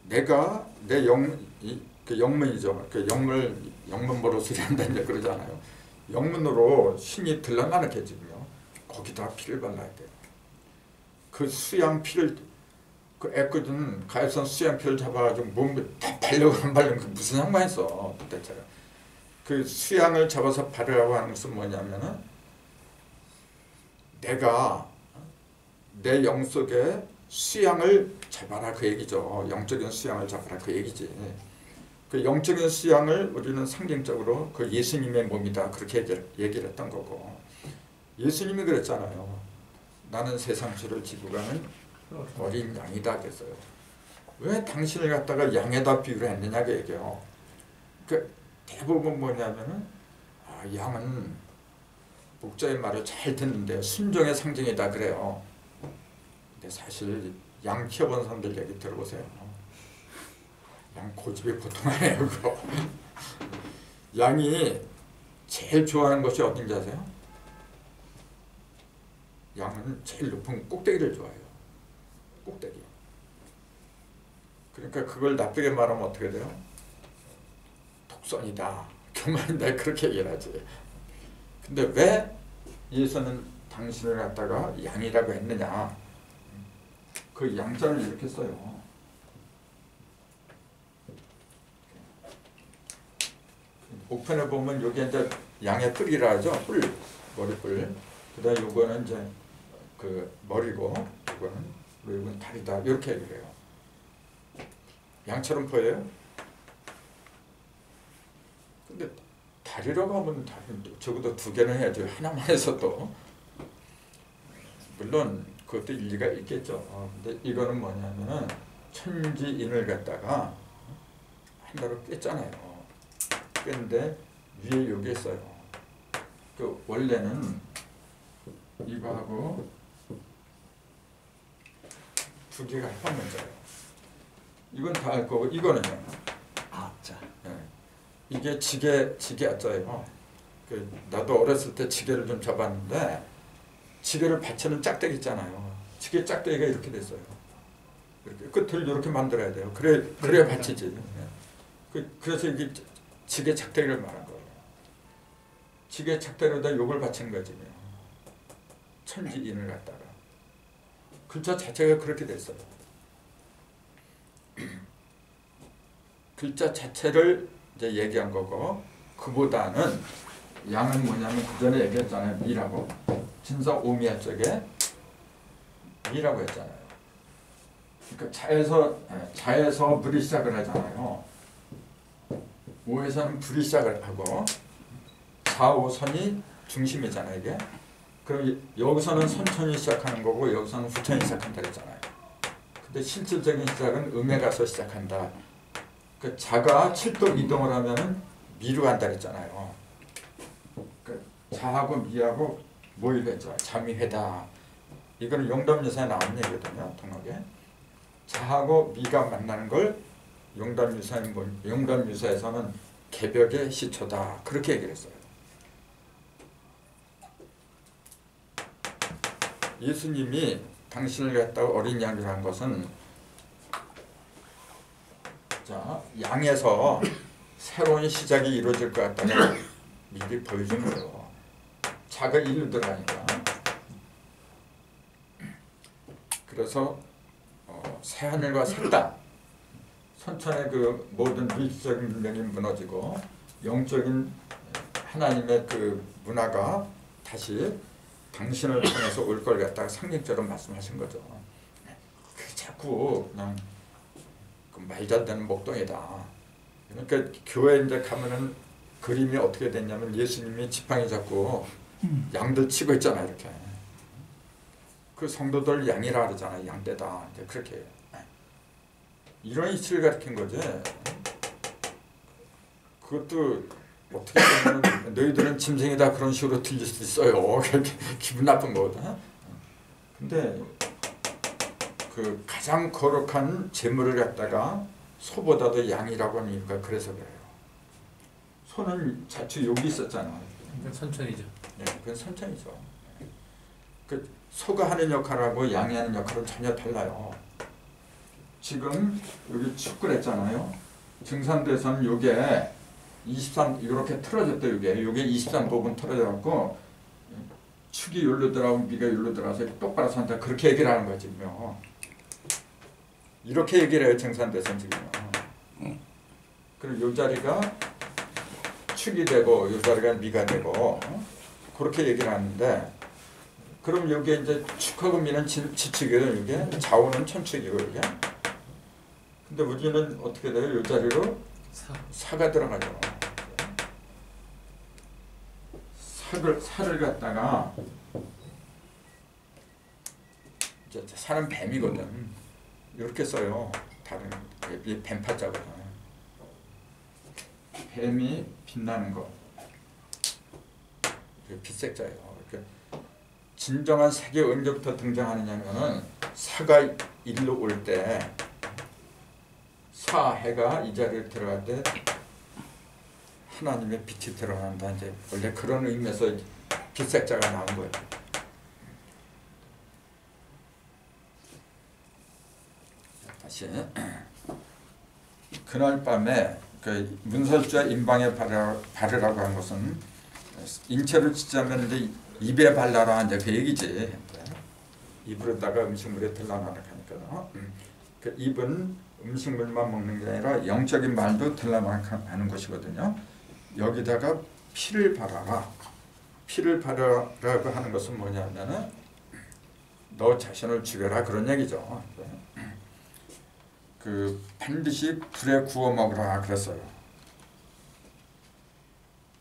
내가 내 영문이죠. 그 영문 버릇을 한다는 그러잖아요. 영문으로 신이 들락날락해 지금요. 거기다 피를 발라야 돼요. 그 수양 피를 그 애꿎은 가해선 수양 피를 잡아가지고 몸에 다 바르고 안 바르면 그 무슨 상관이 있어 도대체. 그 수양을 잡아서 바르라고 하는 것은 뭐냐면은 내가 내 영 속에 수양을 잡아라 그 얘기죠. 영적인 수양을 잡아라 그 얘기지. 그 영적인 수양을 우리는 상징적으로 그 예수님의 몸이다 그렇게 얘기를 했던 거고, 예수님이 그랬잖아요. 나는 세상 죄를 지고 가는 어린 양이다 그랬어요. 왜 당신을 갖다가 양에다 비유를 했느냐 그 얘기예요. 그 대부분 뭐냐면은 양은 목자의 말을 잘 듣는데 순종의 상징이다 그래요. 근데 사실 양 키워본 사람들 얘기 들어보세요. 양 고집이 보통 아니에요 그거. 양이 제일 좋아하는 것이 어딘지 아세요? 양은 제일 높은 꼭대기를 좋아해요. 꼭대기. 그러니까 그걸 나쁘게 말하면 어떻게 돼요? 독선이다, 교만이다 그렇게 얘기를 하지. 근데 왜 예수는 당신을 갖다가 양이라고 했느냐? 그 양자를 이렇게 써요. 옥편에 보면 여기 이제 양의 뿔이라 하죠. 뿔, 머리뿔. 그다음 요거는 이제 그 머리고, 이거는 다리다 이렇게 얘기를 해요. 양처럼 보여요? 근데 다리라고 하면 다리 적어도 2개는 해야죠. 하나만 해서도. 물론 그것도 일리가 있겠죠. 근데 이거는 뭐냐면은 천지인을 갖다가 하나로 꿰잖아요. 꿰는데 위에 요게 있어요. 그 원래는 이거하고 2개가 한 문자예요. 이건 다 알 거고 이거는요. 아자. 네. 이게 지게 아자예요. 나도 어렸을 때 지게를 좀 잡았는데 지게를 받치는 짝대기 있잖아요. 지게 짝대기가 이렇게 됐어요. 이렇게 끝을 이렇게 만들어야 돼요. 그래야 받치지. 네. 그래서 이게 지게 짝대기를 말한 거예요. 지게 짝대기로다 욕을 받치는 거지. 천지인을 갖다가 글자 자체가 그렇게 됐어요. 글자 자체를 이제 얘기한 거고, 그보다는 양은 뭐냐면 그 전에 얘기했잖아요. 미라고. 진사 오미야 쪽에 미라고 했잖아요. 그러니까 자에서 불이 시작을 하잖아요. 오에서는 불이 시작을 하고 4, 5선이 중심이잖아요. 이게. 그럼 여기서는 선천이 시작하는 거고 여기서는 후천이 시작한다 그랬잖아요. 근데 실질적인 시작은 음에 가서 시작한다. 그 자가 7도 이동을 하면은 미로 간다 그랬잖아요. 그 자하고 미하고 모의회죠. 자미회다. 이거는 용담유사에 나온 얘기거든요. 통하게. 자하고 미가 만나는 걸 용담유사에서는 개벽의 시초다. 그렇게 얘기를 했어요. 예수님이 당신을 갖다가 어린 양으로 한 것은 양에서 새로운 시작이 이루어질 것 같다고 미리 보여준 거예요. 자가 일로 들어가니까. 그래서 새하늘과 새 땅, 선천의 그 모든 물질적인 문명이 무너지고 영적인 하나님의 그 문화가 다시 당신을 통해서 올 걸 갖다가 상징적으로 말씀하신 거죠. 그게 자꾸 그냥 말도 안 되는 목동이다. 그러니까 교회 이제 가면은 그림이 어떻게 됐냐면 예수님이 지팡이 잡고 양들 치고 있잖아요. 이렇게. 그 성도들 양이라 그러잖아요. 양떼다. 이제 그렇게. 이런 이치를 가리킨 거지. 그것도 어떻게 보면 너희들은 짐승이다 그런 식으로 들릴 수 있어요. 기분 나쁜 거거든. 근데 그 가장 거룩한 재물을 갖다가 소보다도 양이라고 하는 이유가 그래서 그래요. 소는 자주 욕이 있었잖아요. 선천이죠. 네, 그건 선천이죠. 그 소가 하는 역할하고 양이 하는 역할은 전혀 달라요. 지금 여기 축구를 했잖아요. 증산대선 요게 23 이렇게 틀어졌다. 요게 23부분 틀어져갖고 축이 여기로 들어가고 미가 여기로 들어가서 똑바로 선다. 그렇게 얘기를 하는 거지 뭐. 이렇게 얘기를 해요. 증산대선 지금요. 그리고 요 자리가 축이 되고 요 자리가 미가 되고 그렇게 얘기를 하는데, 그럼 여기에 이제 축하고 미는 지축이에요. 이게 좌우는 천축이고 이게. 근데 우리는 어떻게 돼요? 요 자리로 사가 들어가죠. 사를 갖다가 이제 사는 뱀이거든. 이렇게 써요. 다른 이 뱀파자거든. 뱀이 빛나는 거. 빛색자예요. 이렇게 진정한 색이 언제부터 등장하느냐면은 사가 일로 올 때, 사해가 이 자리에 들어갈 때 하나님의 빛이 드러난다. 이제 원래 그런 의미에서 빛색자가 나온 거예요. 다시 그날 밤에 그 문설주와 임방에 바르라고 한 것은 인체로 치자면 이제 입에 발라라 이제 그 얘기지. 입으로다가 음식물에 들러나가니까. 그 입은 음식물만 먹는 게 아니라 영적인 말도 들러나가는 것이거든요. 여기다가 피를 바라라. 피를 바라라고 하는 것은 뭐냐면은 너 자신을 죽여라 그런 얘기죠. 그 반드시 불에 구워 먹으라 그랬어요.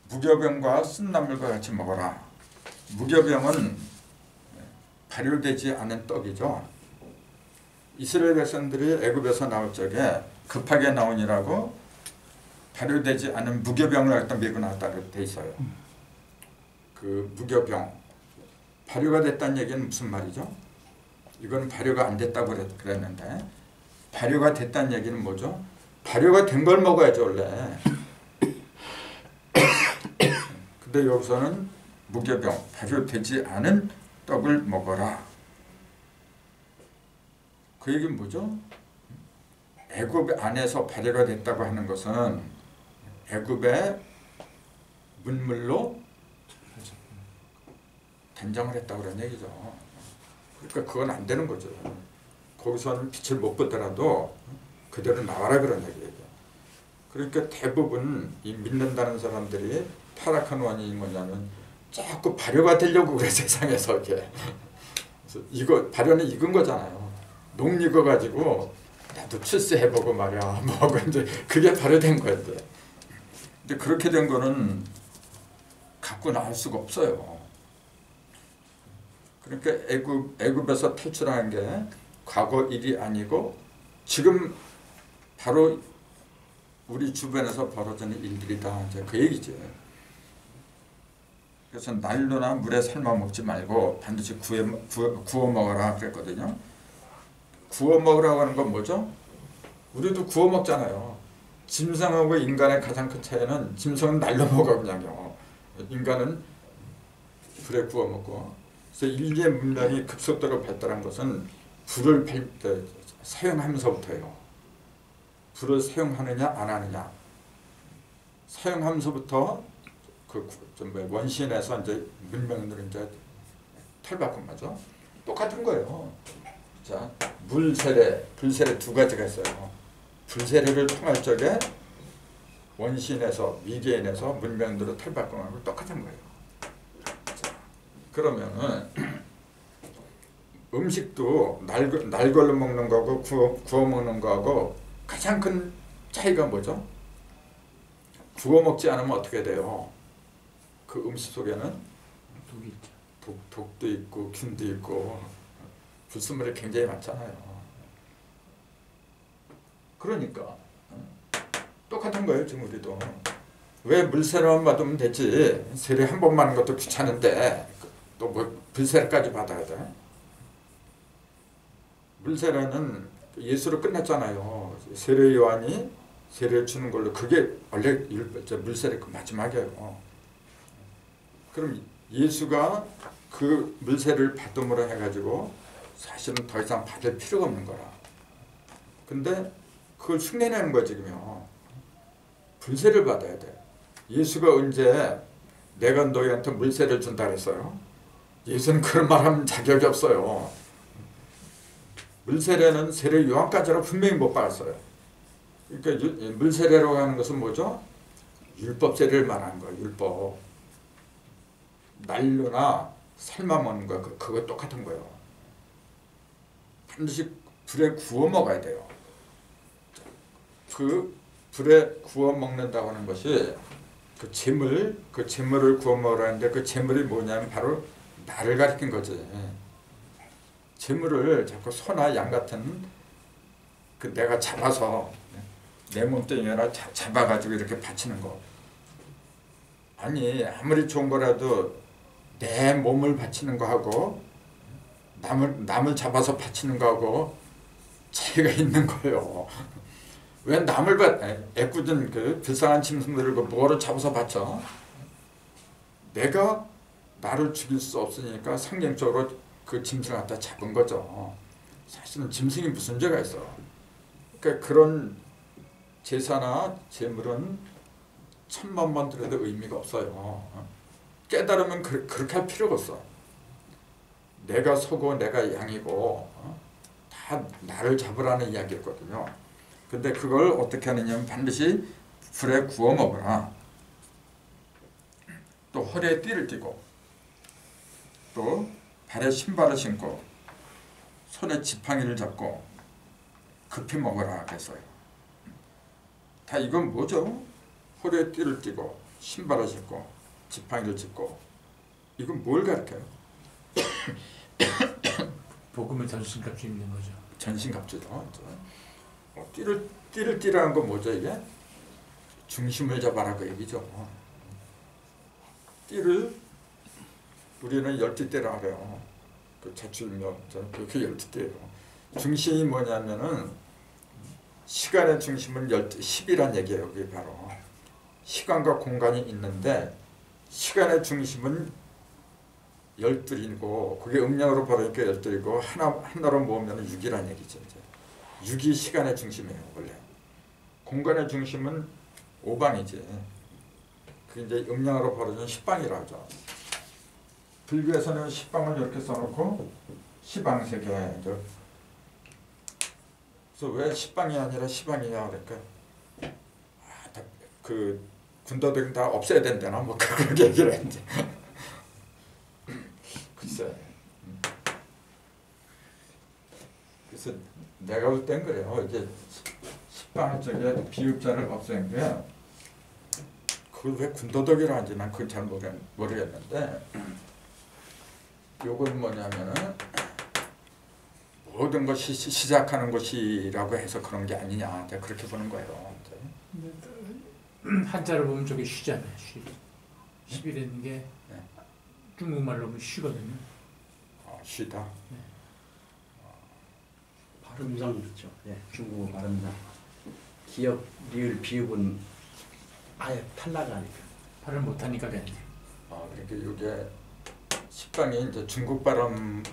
무교병과 쓴나물과 같이 먹어라. 무교병은 발효되지 않은 떡이죠. 이스라엘 백성들이 애굽에서 나올 적에 급하게 나오니라고 발효되지 않은 무교병을 갖다 메고 나왔다고 돼 있어요. 그 무교병 발효가 됐다는 얘기는 무슨 말이죠? 이건 발효가 안 됐다고 그랬는데 발효가 됐다는 얘기는 뭐죠? 발효가 된 걸 먹어야죠 원래. 근데 여기서는 무교병, 발효되지 않은 떡을 먹어라. 그 얘기는 뭐죠? 애굽 안에서 발효가 됐다고 하는 것은 애굽의 문물로 단정을 했다고 그런 얘기죠. 그러니까 그건 안 되는 거죠. 거기서는 빛을 못 보더라도 그대로 나와라 그런 얘기예요. 그러니까 대부분 이 믿는다는 사람들이 타락한 원인이 뭐냐면 자꾸 발효가 되려고 그래 세상에서 이렇게. 그래서 이거 발효는 익은 거잖아요. 녹 익어가지고 나도 출세해보고 말이야. 뭐 이제 그게 발효된 거예요. 근데 그렇게 된 거는 갖고 나올 수가 없어요. 그러니까 애굽에서 탈출한 게 과거 일이 아니고 지금 바로 우리 주변에서 벌어지는 일들이다. 이제 그 얘기죠. 그래서 난로나 물에 삶아 먹지 말고 반드시 구워 먹어라 그랬거든요. 구워 먹으라고 하는 건 뭐죠? 우리도 구워 먹잖아요. 짐승하고 인간의 가장 큰 차이는 짐승은 날로 먹어 그냥요. 인간은 불에 구워 먹고. 그래서 인류의 문명이 급속도로 발달한 것은 불을 사용하면서부터예요. 불을 사용하느냐 안 하느냐. 사용하면서부터 원시인에서 이제 문명으로 이제 탈바꿈 하죠. 똑같은 거예요. 자, 물세례, 불세례 두 가지가 있어요. 불세례를 통할 적에 원시인에서 미개인에서 문명으로 탈바꿈하고 똑같은 거예요. 자, 그러면은 음식도 날 걸로 먹는 거하고 구워 먹는 거하고 가장 큰 차이가 뭐죠? 구워 먹지 않으면 어떻게 돼요? 그 음식 속에는 독도 있고 균도 있고 불순물이 굉장히 많잖아요. 그러니까 똑같은 거예요. 지금 우리도. 왜 물세례만 받으면 되지? 세례 한 번 받는 것도 귀찮은데 또 뭐 불세례까지 받아야 돼? 물세례는 예수로 끝났잖아요. 세례 요한이 세례 주는 걸로 그게 원래 물세례 그 마지막이에요. 그럼 예수가 그 물세례를 받음으로 해가지고 사실은 더 이상 받을 필요가 없는 거라. 근데 그걸 흉내내는 거지 지금요. 불세를 받아야 돼. 예수가 언제 내가 너희한테 물세를 준다 그랬어요? 예수는 그런 말 하면 자격이 없어요. 물세례는 세례 요한까지는 분명히 못 받았어요. 그러니까 물세례라고 하는 것은 뭐죠? 율법 세례를 말하는 거예요. 율법. 난로나 삶아 먹는 거 그거 똑같은 거예요. 반드시 불에 구워 먹어야 돼요. 그 불에 구워 먹는다고 하는 것이 그 재물을 구워 먹으라는데 그 재물이 뭐냐면 바로 나를 가리킨 거지. 재물을 자꾸 소나 양 같은 그 내가 잡아서 내 몸뚱이나 잡아가지고 이렇게 바치는 거. 아니 아무리 좋은 거라도 내 몸을 바치는 거하고 남을 잡아서 바치는 거하고 차이가 있는 거예요. 왜 남을 애꿎은 그 불쌍한 짐승들을 뭐로 잡아서 바쳐? 내가 나를 죽일 수 없으니까 상징적으로 그 짐승을 갖다 잡은 거죠. 사실은 짐승이 무슨 죄가 있어? 그러니까 그런 제사나 제물은 천만 번 드려도 의미가 없어요. 깨달으면 그렇게 할 필요가 없어. 내가 소고 내가 양이고 다 나를 잡으라는 이야기였거든요. 근데 그걸 어떻게 하느냐면 반드시 불에 구워 먹으라. 또 허리에 띠를 띠고 또 발에 신발을 신고 손에 지팡이를 잡고 급히 먹으라 그랬어요. 다 이건 뭐죠? 허리에 띠를 띠고 신발을 신고 지팡이를 짚고 이건 뭘 가르쳐요? 복음의 전신값이 있는 거죠. 전신갑주죠. 띠를 띠라는 건 뭐죠 이게? 중심을 잡아라 그 얘기죠. 띠를 우리는 열띠대라 하래요. 그 자출명 저는 그렇게 열띠대예요. 중심이 뭐냐면은 시간의 중심은 10이란 얘기예요. 그게 바로 시간과 공간이 있는데 시간의 중심은 12이고 그게 음량으로 벌으니까 12이고 하나로 모으면 6이란 얘기죠. 이제 6이 시간의 중심이에요. 원래 공간의 중심은 5방이지. 그게 이제 음량으로 벌어진 10방이라고 하죠. 불교에서는 10방을 이렇게 써놓고 시방세계. 그래서 왜 10방이 아니라 시방이냐 그러니까 그 군더더기 다 없애야 된다나 뭐 그렇게 얘기를 했는데 글쎄. 그래서 내가 볼 땐 그래요. 이제 10방 쪽에 비읍자를 없앤 게 그걸 왜 군더더기로 하는지 난 그건 잘 모르겠는데 요건 뭐냐면은 모든 것이 시작하는 것이라고 해서 그런 게 아니냐 내가 그렇게 보는 거예요. 한자를 보면 저게 쉬잖아요. 쉬. 쉬이라는 게 네. 중국말로 하면 쉬거든요. 쉬다. 네. 발음상 그렇죠. 예, 중국어 발음상 기역, 리을, 비읍은 아예 탈락하니까. 발음 못하니까 그냥. 그러니까 이게 식방이 이제 중국 발음이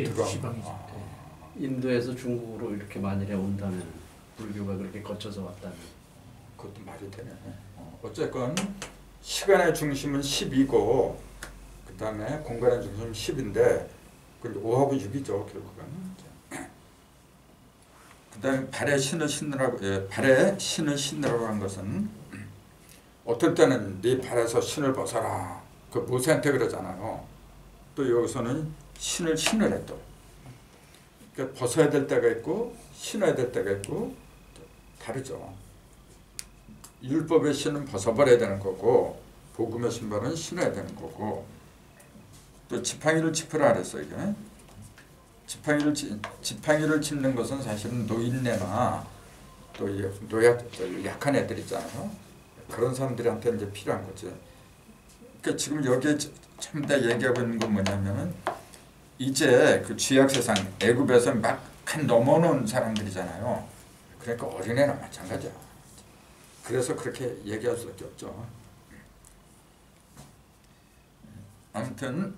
들어간. 시방이죠. 인도에서 중국으로 이렇게 만일에 온다면 불교가 그렇게 거쳐서 왔다면 그것도 말이 되네. 어쨌건 시간의 중심은 10이고 그 다음에 공간의 중심은 10인데 근데 5하고 6이죠 결국은. 그 다음에 발에 신을 신으라고 발에 신을 신으라고 한 것은 어떨 때는 네 발에서 신을 벗어라. 그 모세한테 그러잖아요. 또 여기서는 신을 신으래 또. 그러니까 벗어야 될 때가 있고 신어야 될 때가 있고 다르죠. 율법의 신은 벗어버려야 되는 거고 복음의 신발은 신어야 되는 거고 또 지팡이를 짚으라 그랬어 이게. 지팡이를 짚는 것은 사실은 노인네나 또 약한 애들 있잖아요. 그런 사람들한테 이제 필요한 거지. 그러니까 지금 여기에 전부 다 얘기하고 있는 건 뭐냐면은 이제 그 죄악 세상 애굽에서 막 넘어놓은 사람들이잖아요. 그러니까 어린애나 마찬가지야. 그래서 그렇게 얘기할 수밖에 없죠. 아무튼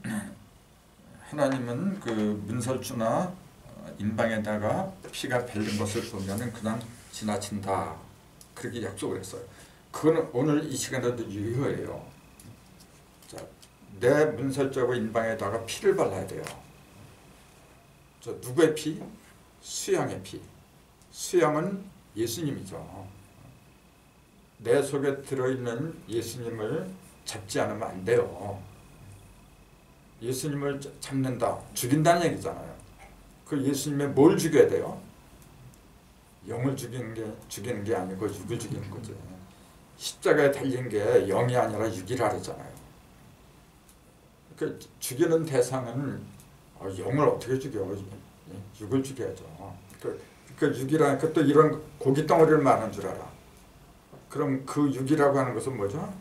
하나님은 그 문설주나 인방에다가 피가 밸린 것을 보면은 그냥 지나친다. 그렇게 약속을 했어요. 그거는 오늘 이 시간에도 유효해요. 자, 내 문설주하고 인방에다가 피를 발라야 돼요. 저 누구의 피? 수양의 피. 수양은 예수님이죠. 내 속에 들어있는 예수님을 잡지 않으면 안 돼요. 예수님을 잡는다, 죽인다는 얘기잖아요. 그 예수님의 뭘 죽여야 돼요? 영을 죽이는 게 아니고 육을 죽이는 거죠. 십자가에 달린 게 영이 아니라 육이라 그러잖아요. 그 죽이는 대상은 영을 어떻게 죽여? 육을 죽여야죠. 그 육이라니까 또 이런 고기 덩어리를 말하는 줄 알아. 그럼 그 육이라고 하는 것은 뭐죠?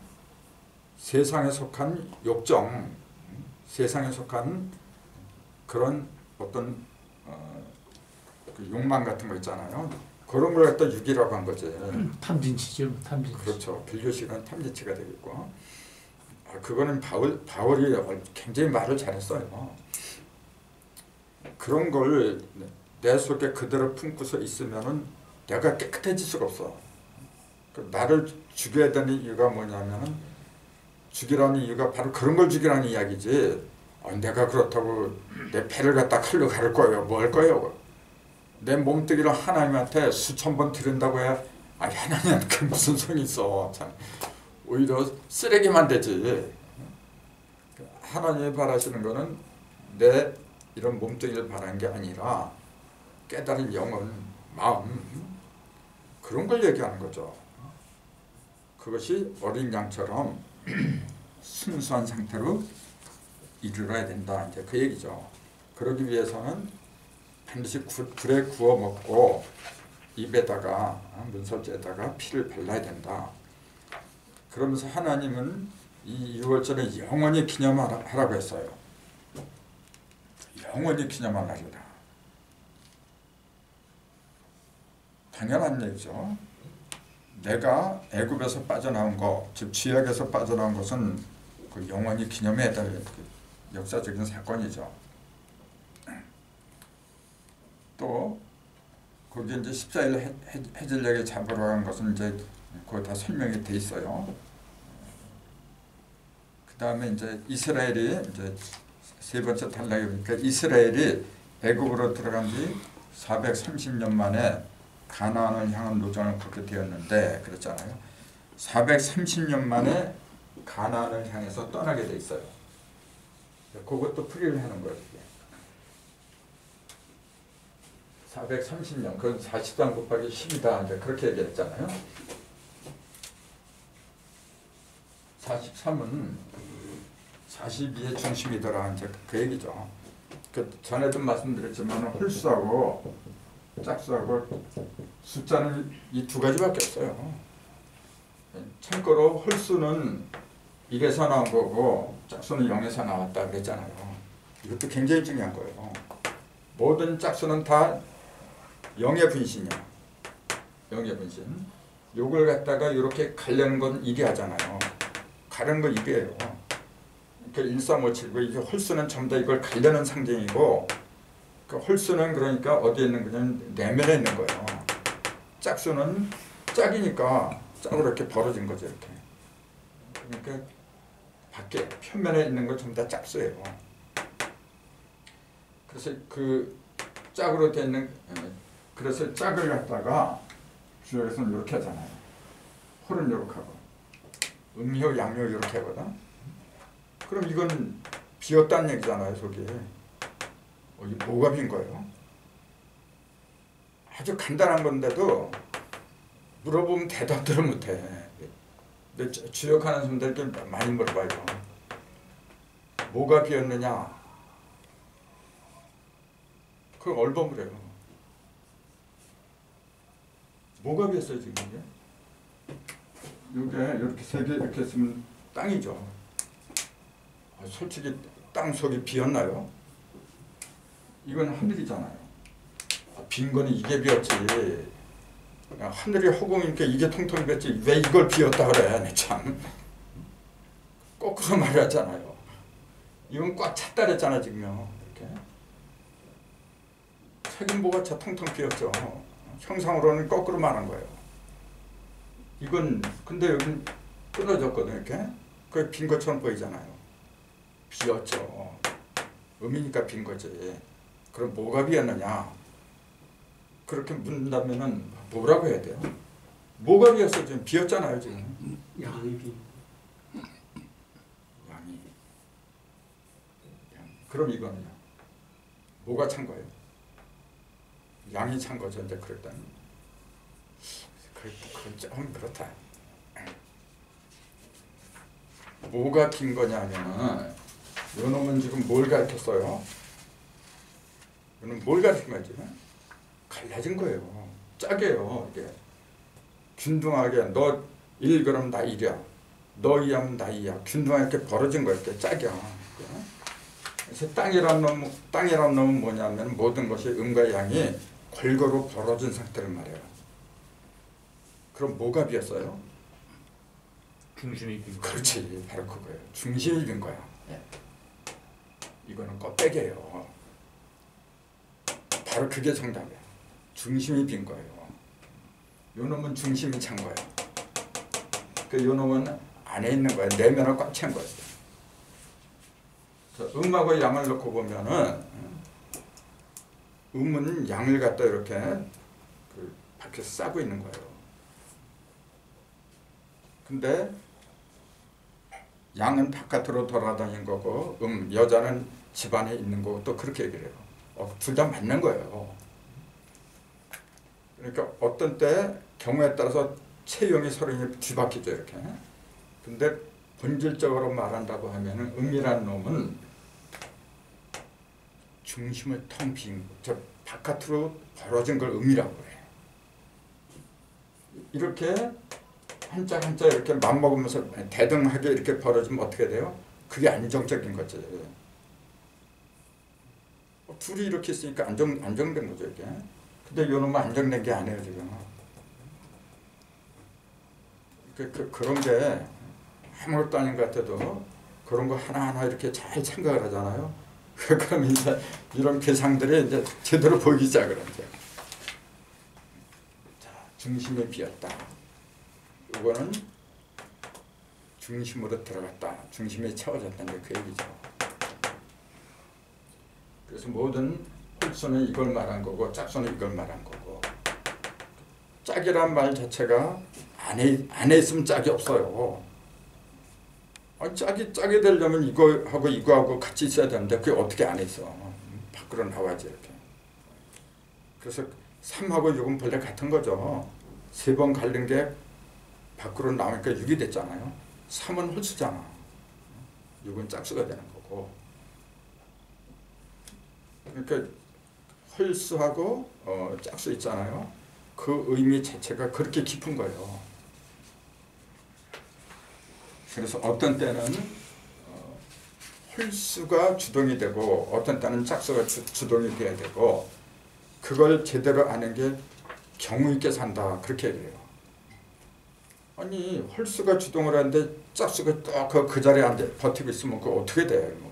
세상에 속한 욕정, 세상에 속한 그런 어떤 그 욕망 같은 거 있잖아요. 그런 걸 갖다 육이라고 한 거지. 탐진치죠, 탐진치. 그렇죠. 빌교식은 탐진치가 되겠고. 그거는 바울이 굉장히 말을 잘했어요. 그런 걸 내 속에 그대로 품고서 있으면은 내가 깨끗해질 수가 없어. 나를 죽여야 되는 이유가 뭐냐면은 죽이라는 이유가 바로 그런 걸 죽이라는 이야기지. 내가 그렇다고 내 배를 갖다 칼로 가를 거예요. 뭐 할 거예요? 내 몸뚱이를 하나님한테 수천 번 드린다고 해야 하나님한테 무슨 소용이 있어. 참. 오히려 쓰레기만 되지. 하나님이 바라시는 거는 내 이런 몸뚱이를 바라는 게 아니라 깨달은 영혼, 마음 그런 걸 얘기하는 거죠. 그것이 어린 양처럼 순수한 상태로 이르러야 된다. 이제 그 얘기죠. 그러기 위해서는 반드시 불에 구워 먹고 입에다가 문설주에다가 피를 발라야 된다. 그러면서 하나님은 이 유월절에 영원히 기념하라고 했어요. 영원히 기념하라리라. 당연한 얘기죠. 내가 애굽에서 빠져나온 것, 즉 죄악에서 빠져나온 것은 그 영원히 기념해야 될 그 역사적인 사건이죠. 또 거기 이제 14일 해질녘에 잡으러 간 것은 이제 그거 다 설명이 돼 있어요. 그 다음에 이제 이스라엘이 이제 세 번째 단락이니까 이스라엘이 애굽으로 들어간 지 430년 만에 가나안을 향한 노정을 걷게 되었는데 그랬잖아요. 430년 만에 가나안을 향해서 떠나게 돼 있어요. 그것도 풀이를 하는 거예요. 430년, 그건 43 곱하기 10이다. 이제 그렇게 얘기했잖아요. 43은 42의 중심이더라. 이제 그 얘기죠. 그 전에도 말씀드렸지만 홀수하고 짝수하고 숫자는 이 두 가지밖에 없어요. 참고로 홀수는 1에서 나온 거고 짝수는 0에서 나왔다 그랬잖아요. 이것도 굉장히 중요한 거예요. 모든 짝수는 다 0의 분신이야. 0의 분신. 요걸 갖다가 이렇게 가려는 건 1이 하잖아요. 가려는 건 1이에요. 그러니까 1357고 이게 홀수는 전부 다 이걸 가려는 상징이고 그 홀수는 그러니까 어디에 있는 거냐면 내면에 있는 거예요. 짝수는 짝이니까 짝으로 이렇게 벌어진 거죠. 이렇게. 그러니까 밖에 표면에 있는 거 전부 다 짝수예요. 그래서 그 짝으로 돼 있는 그래서 짝을 갖다가 주역에서는 이렇게 하잖아요. 홀은 이렇게 하고 음효 양효 이렇게 하거든. 그럼 이건 비었다는 얘기잖아요. 속이. 이게 뭐가 빈 거예요? 아주 간단한 건데도 물어보면 대답들을 못해. 근데 주역하는 분들께 많이 물어봐요. 뭐가 비었느냐? 그걸 얼버무려요. 뭐가 비었어요 지금 이게? 이게 이렇게 세 개 이렇게 있으면 땅이죠. 솔직히 땅 속이 비었나요? 이건 하늘이잖아요. 빈 거는 이게 비었지. 하늘이 허공이니까 이게 통통 비었지. 왜 이걸 비었다 그래? 네, 참. 거꾸로 말하잖아요. 이건 꽉 찼다 그랬잖아 지금요. 이렇게. 책임 뭐가 차 통통 비었죠. 형상으로는 거꾸로 말한 거예요. 이건 근데 여긴 끊어졌거든 이렇게. 그게 빈 것처럼 보이잖아요. 비었죠. 음이니까 빈 거지. 그럼 뭐가 비었느냐? 그렇게 묻는다면은 뭐라고 해야 돼요? 뭐가 비었어? 지금 비었잖아요 지금. 양이 비. 양이. 그럼 이거는요? 뭐가 찬 거예요? 양이 찬 거죠. 이제 그랬더니. 그건 좀 그렇다. 뭐가 빈 거냐면은 요 놈은 지금 뭘 가르쳤어요? 이는 뭘 가르친 거지? 갈라진 거예요. 짝이에요. 이게 균등하게 너 1 그럼 나 1이야. 너 2하면 나 2야. 균등하게 벌어진 거예요. 이게 짝이야. 그래서 땅이란 놈은 뭐냐면 모든 것이 음과 양이 골고루 벌어진 상태를 말해요. 그럼 뭐가 비었어요? 중심이 빈 거. 그렇지, 바로 그거예요. 중심이 빈 거야. 이거는 껍데기예요. 바로 그게 정답이에요. 중심이 빈 거예요. 요 놈은 중심이 찬 거예요. 요 놈은 안에 있는 거예요. 내면을 꽉 찬 거예요. 음하고 양을 놓고 보면은 음은 양을 갖다 이렇게 그 밖에서 싸고 있는 거예요. 근데 양은 바깥으로 돌아다니는 거고 여자는 집안에 있는 거고 또 그렇게 얘기를 해요. 둘 다 맞는 거예요. 그러니까 어떤 때 경우에 따라서 체형이 서로 뒤바뀌죠 이렇게. 근데 본질적으로 말한다고 하면은 음이라는 놈은 중심을 텅 빈, 저 바깥으로 벌어진 걸 음이라고 그래. 이렇게 한자 한자 이렇게 맞먹으면서 대등하게 이렇게 벌어지면 어떻게 돼요? 그게 안정적인 거지. 둘이 이렇게 있으니까 안정된 거죠 이게. 근데 요놈은 안정된 게 아니에요 지금. 그런 게 아무것도 아닌 것 같아도 그런 거 하나하나 이렇게 잘 생각을 하잖아요. 그러면 이제 이런 괴상들이 이제 제대로 보이기 시작을 하죠. 자, 중심이 비었다. 이거는 중심으로 들어갔다. 중심에 채워졌다는 게 그 얘기죠. 그래서 모든 홀수는 이걸 말한 거고 짝수는 이걸 말한 거고. 짝이란 말 자체가 안에 있으면 짝이 없어요. 짝이 되려면 이거하고 같이 있어야 되는데 그게 어떻게 안에 있어. 밖으로 나와야지 이렇게. 그래서 3하고 6은 본래 같은 거죠. 3번 갈린 게 밖으로 나오니까 6이 됐잖아요. 3은 홀수잖아. 6은 짝수가 되는 거고. 그러니까 홀수하고 짝수 있잖아요. 그 의미 자체가 그렇게 깊은 거예요. 그래서 어떤 때는 홀수가 주동이 되고 어떤 때는 짝수가 주동이 돼야 되고 그걸 제대로 아는 게 경우 있게 산다 그렇게 얘기해요. 아니 홀수가 주동을 하는데 짝수가 또 그 자리에 앉아 버티고 있으면 그거 어떻게 돼요?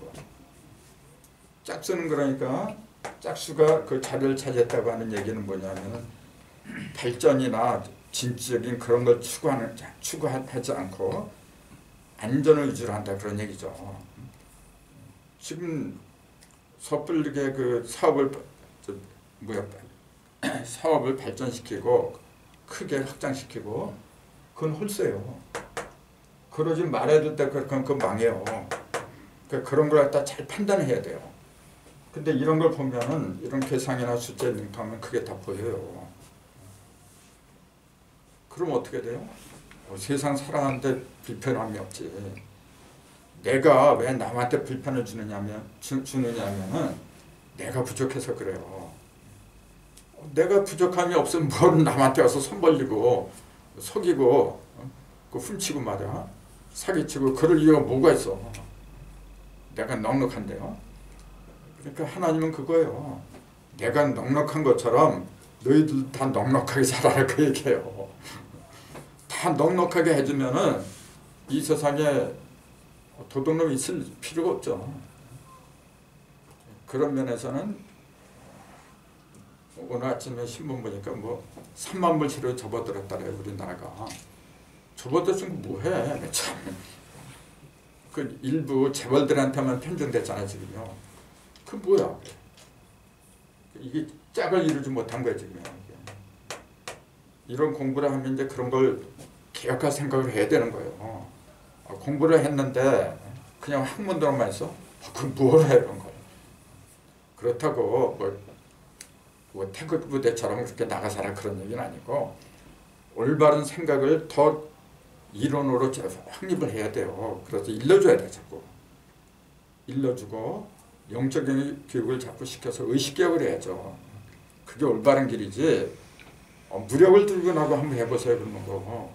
짝수는 그러니까 짝수가 그 자리를 차지했다고 하는 얘기는 뭐냐면은 발전이나 진취적인 그런 걸 추구하지 않고 안전을 위주로 한다 그런 얘기죠. 지금 섣불리게 그 사업을 발전시키고 크게 확장시키고 그건 홀수예요. 그러지 말아야 될 때 그렇게 하면 그건 망해요. 그러니까 그런 걸 갖다 잘 판단해야 돼요. 근데 이런 걸 보면은 이런 계상이나 숫자에 능통하면 그게 다 보여요. 그럼 어떻게 돼요? 세상 살아가는데 불편함이 없지. 내가 왜 남한테 불편을 주느냐면은 내가 부족해서 그래요. 내가 부족함이 없으면 뭘 남한테 와서 손 벌리고 속이고 그 훔치고 말이야. 사기치고 그럴 이유가 뭐가 있어. 내가 넉넉한데요. 그러니까 하나님은 그거예요. 내가 넉넉한 것처럼 너희들 다 넉넉하게 살아라 그 얘기예요. 다 넉넉하게 해주면은 이 세상에 도둑놈이 있을 필요가 없죠. 그런 면에서는 오늘 아침에 신문 보니까 뭐 3만 불치로 접어들었다래요 우리나라가. 접어들었으면 뭐해? 참. 그 일부 재벌들한테만 편중됐잖아요 지금요. 그 뭐야? 이게 짝을 이루지 못한 거야 지금. 이런 공부를 하면 이제 그런 걸 개혁할 생각을 해야 되는 거예요. 공부를 했는데 그냥 학문으로만 해서 그 뭘 해 이런 걸. 그렇다고 뭐 태극 부대처럼 그렇게 나가서라 그런 얘기는 아니고 올바른 생각을 더 이론으로 확립을 해야 돼요. 그래서 일러줘야 돼 자꾸. 일러주고 영적인 교육을 자꾸 시켜서 의식교육을 해야죠. 그게 올바른 길이지. 무력을 들고 나고 한번 해보세요 그러는 거고.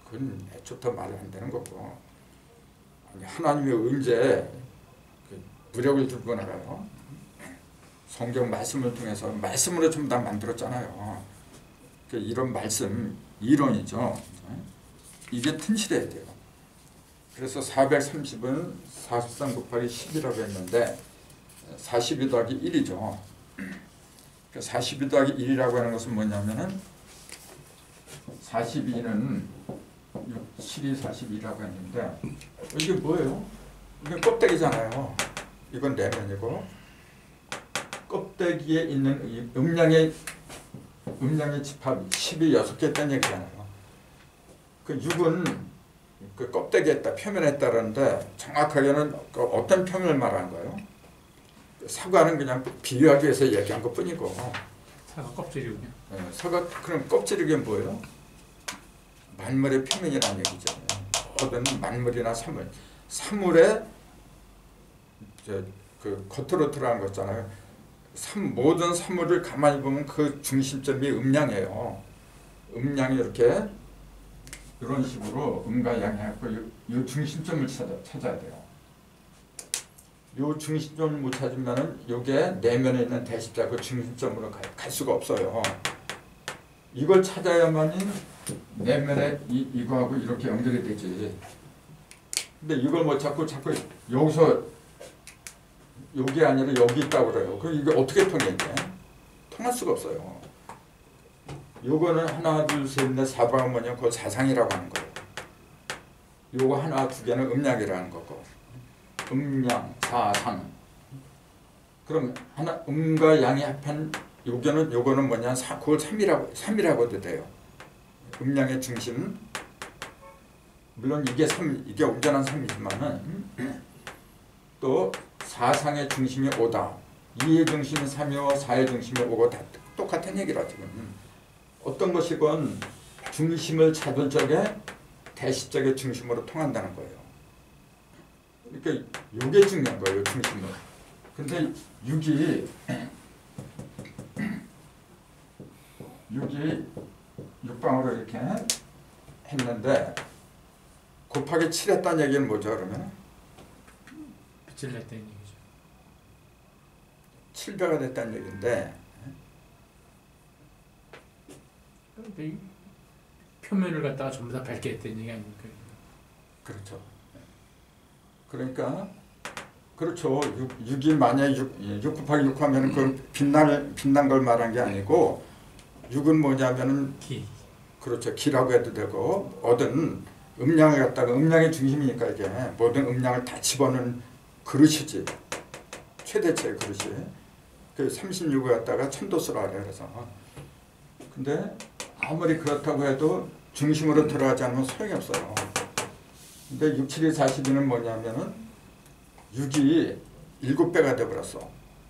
그건 애초부터 말이 안 되는 거고. 아니, 하나님이 언제 그 무력을 들고 나가요? 성경 말씀을 통해서 말씀으로 전부 다 만들었잖아요. 이런 말씀 이론이죠. 이게 튼실해야 돼요. 그래서 430은 43 곱하기 10이라고 했는데 42 더하기 1이죠. 42 더하기 1이라고 하는 것은 뭐냐면은 42는 7이 42라고 했는데 이게 뭐예요? 이게 껍데기잖아요. 이건 내면이고 껍데기에 있는 이 음량의 집합 10이 6개 있다는 얘기잖아요. 그 6은 그 껍데기에 있다, 표면에 있다는데 정확하게는 그 어떤 표면을 말하는 거예요? 사과는 그냥 비유하기 위해서 얘기한 것 뿐이고. 사과 껍질이군요. 네, 사과 그럼 껍질이 뭐예요? 만물의 표면이라는 얘기죠. 모든 만물이나 사물의 그 겉으로 들어간 거 있잖아요. 모든 사물을 가만히 보면 그 중심점이 음량이에요. 음량이 이렇게 이런 식으로 음과 양이 갖고 이 중심점을 찾아야 돼요. 이 중심점을 못 찾으면은 이게 내면에 있는 대십자 그 중심점으로 갈 수가 없어요. 이걸 찾아야만이 내면에 이거하고 이렇게 연결이 되지. 근데 이걸 못 찾고 자꾸 여기서 여기 아니라 여기 있다고 그래요. 그럼 이게 어떻게 통해 이게? 통할 수가 없어요. 요거는 하나 둘 셋 넷 사방은 뭐냐 그 사상이라고 하는 거예요. 요거 하나 두 개는 음량이라는 거고. 음량 사상. 그럼 하나 음과 양이 합한 요거는 뭐냐 그걸 3이라고도 돼요. 음량의 중심. 물론 이게 온전한 3이지만은 또 사상의 중심이 5다. 2의 중심이 3이고 4의 중심이 5고 다 똑같은 얘기라 지금. 어떤 것이건 중심을 찾을 적에 대시적의 중심으로 통한다는 거예요. 그러니까 이게 중요한 거예요. 중심은. 근데 6이 6방으로 이렇게 했는데 곱하기 7 했다는 얘기는 뭐죠 그러면? 빛을 냈다는 얘기죠. 7배가 됐다는 얘기인데 근데 표면을 갖다가 전부 다 밝게 했다는 얘기 아닙니까? 그렇죠. 그러니까 그렇죠. 6이 만약에 6 곱하기 6 하면 그 빛난 걸 말한 게 아니고 6은 뭐냐면은 기. 그렇죠. 기라고 해도 되고 얻은 음량을 갖다가 음량의 중심이니까 이게 모든 음량을 다 집어넣은 그릇이지. 최대치의 그릇이. 그 36을 갖다가 천도수로 하래 그래서. 근데 아무리 그렇다고 해도 중심으로 들어가지 않으면 소용이 없어요. 근데 6, 7, 2, 42는 뭐냐면은 6이 7배가 돼버렸어.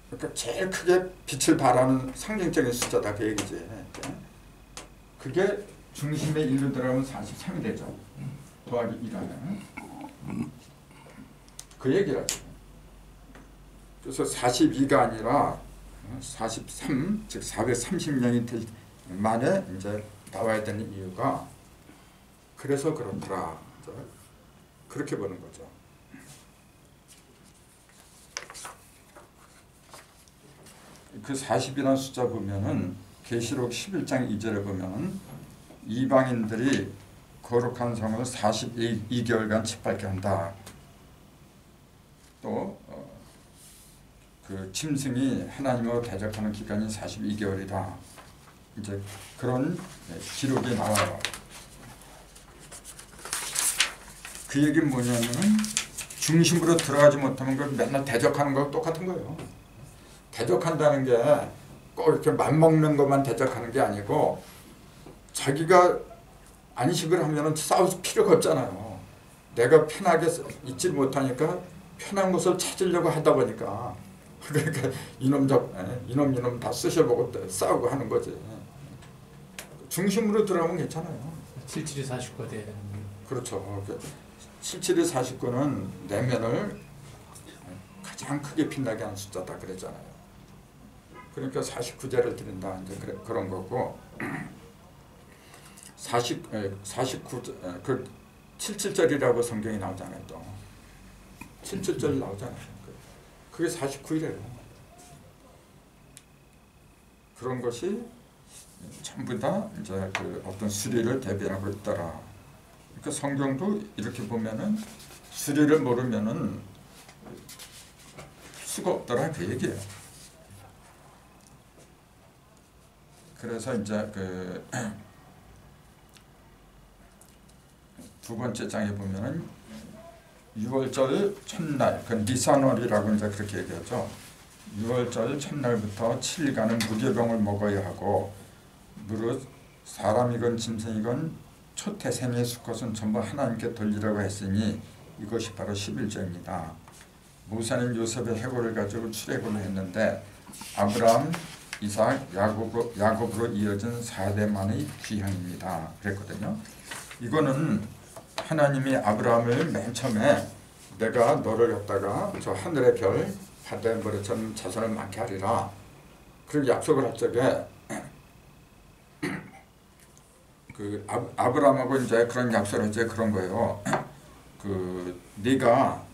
그러니까 제일 크게 빛을 발하는 상징적인 숫자다 그 얘기지. 그게 중심에 1로 들어가면 43이 되죠. 더하기 1하면. 그 얘기라죠. 그래서 42가 아니라 43, 즉 430년이 될 만에 이제 나와야 되는 이유가 그래서 그렇더라. 그렇게 보는 거죠. 그 40이라는 숫자 보면은 계시록 11장 2절에 보면은 이방인들이 거룩한 성을 42개월간 짓밟게 한다. 또 그 짐승이 하나님으로 대적하는 기간이 42개월이다. 이제 그런 기록이 나와요. 그 얘기는 뭐냐면은 중심으로 들어가지 못하면 그 맨날 대적하는 거랑 똑같은 거예요. 대적한다는 게 꼭 이렇게 맘먹는 것만 대적하는 게 아니고 자기가 안식을 하면은 싸울 필요가 없잖아요. 내가 편하게 있지 못하니까 편한 곳을 찾으려고 하다 보니까 그러니까 이놈 다 쑤셔보고 싸우고 하는 거지. 중심으로 들어가면 괜찮아요. 77이 49가 돼야 되는 거예요. 그렇죠. 77이 49는 내면을 가장 크게 빛나게 하는 숫자다 그랬잖아요. 그러니까 49제를 드린다 이제 그런 거고 49 그 77절이라고 성경이 나오잖아요. 또 77절 나오잖아요. 그게 49이래요. 그런 것이 전부 다 이제 그 어떤 수리를 대변하고 있더라. 그러니까 성경도 이렇게 보면은 수리를 모르면은 수가 없더라 그 얘기예요. 그래서 이제 그 두 번째 장에 보면은 6월절 첫날, 그 니산월이라고 이제 그렇게 얘기하죠. 6월절 첫날부터 7일간은 무교병을 먹어야 하고 무릇 사람이건 짐승이건 초태생의 수컷은 전부 하나님께 돌리라고 했으니 이것이 바로 11조입니다. 모세는 요셉의 해골을 가지고 출애굽을 했는데 아브라함, 이삭, 야곱으로 이어진 4대만의 귀향입니다. 그랬거든요. 이거는 하나님이 아브라함을 맨 처음에 내가 너를 갖다가 저 하늘의 별 바다의 모래처럼 자손을 많게 하리라. 그리고 약속을 할 적에 그 아브라함하고 이제 그런 약속을 이제 그런 거예요. 그 네가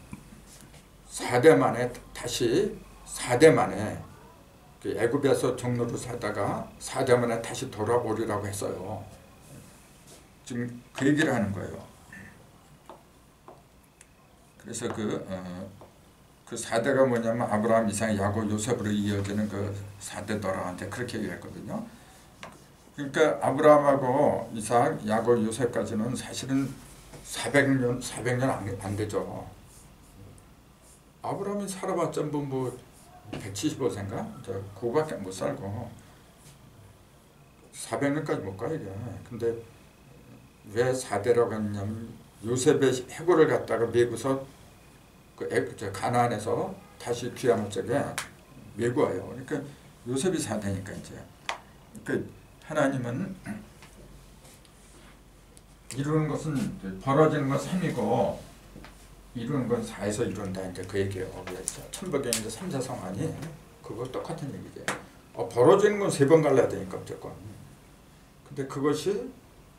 4대 만에 다시 4대 만에 그 애굽에서 종로로 살다가 4대 만에 다시 돌아오리라고 했어요. 지금 그 얘기를 하는 거예요. 그래서 그 4대가 뭐냐면 아브라함, 이삭, 야곱, 요셉으로 이어지는 그 4대더라. 이제 그렇게 얘기했거든요. 그러니까 아브라함하고 이삭, 야곱, 요셉까지는 사실은 400년 안 되죠. 아브라함이 살아봤자 뭐 175세인가? 그거밖에 못 살고 400년까지 못 가 이게. 근데 왜 4대라고 했냐면 요셉의 해골을 갖다가 메고서 그 가나안에서 다시 귀환할 적에 메고 와요. 그러니까 요셉이 4대니까 이제. 그러니까 하나님은 이루는 것은 벌어지는 건 3이고 이루는 건 4에서 이룬다 이제 그 얘기예요. 천복에 이제 3자 성환이 그거 똑같은 얘기죠. 벌어지는 건 3번 갈라야 되니까 무조건. 근데 그것이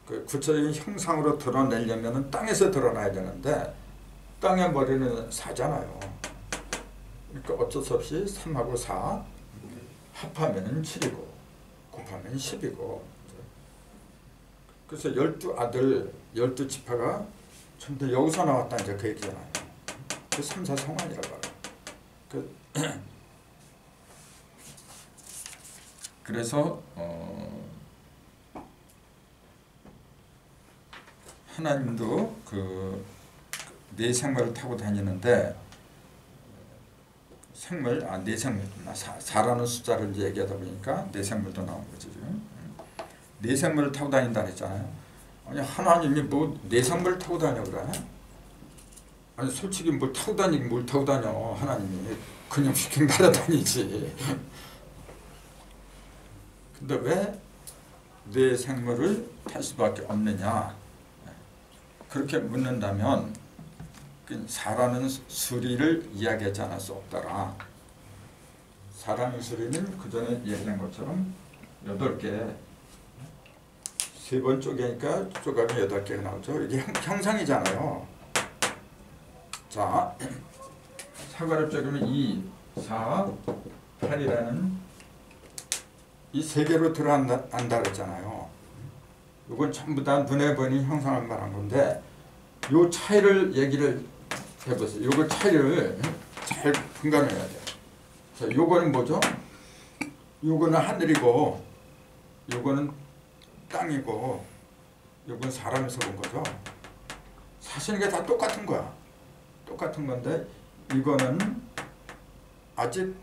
그 구체적인 형상으로 드러내려면 땅에서 드러나야 되는데 땅의 머리는 4잖아요. 그러니까 어쩔 수 없이 3하고 4 합하면 7이고 곱하면 10이고 그래서 12아들 12지파가 전부 여기서 나왔다 이제 그 얘기잖아요. 그 3사 성환이라고 해요. 그래서 하나님도 내 생물을 타고 다니는데 내 생물, 4라는 숫자를 이제 얘기하다 보니까 내 생물도 나온 거죠. 내 생물을 타고 다닌다 그랬잖아요. 아니 하나님이 뭐 내 생물을 타고 다녀 그래? 아니 솔직히 뭘 타고 다녀 하나님이 그냥 휙 날아다니지. 근데 왜 내 생물을 탈 수밖에 없느냐? 그렇게 묻는다면 4라는 수리를 이야기하지 않을 수 없더라. 4라는 수리는 그 전에 얘기한 것처럼 8개 3번 쪼개니까 쪼가면 8개가 나오죠. 이게 형상이잖아요. 자, 사과를 쪼개면 2, 4, 8이라는 이 3개로 들어간다 그랬잖아요. 이건 전부 다 눈에 보이는 형상을 말한 건데 요 차이를 얘기를 해보세요. 요거 차이를 잘 분간해야 돼요. 자, 요거는 뭐죠? 요거는 하늘이고 요거는 땅이고 요건 사람에서 본 거죠. 사실 이게 다 똑같은 거야. 똑같은 건데 이거는 아직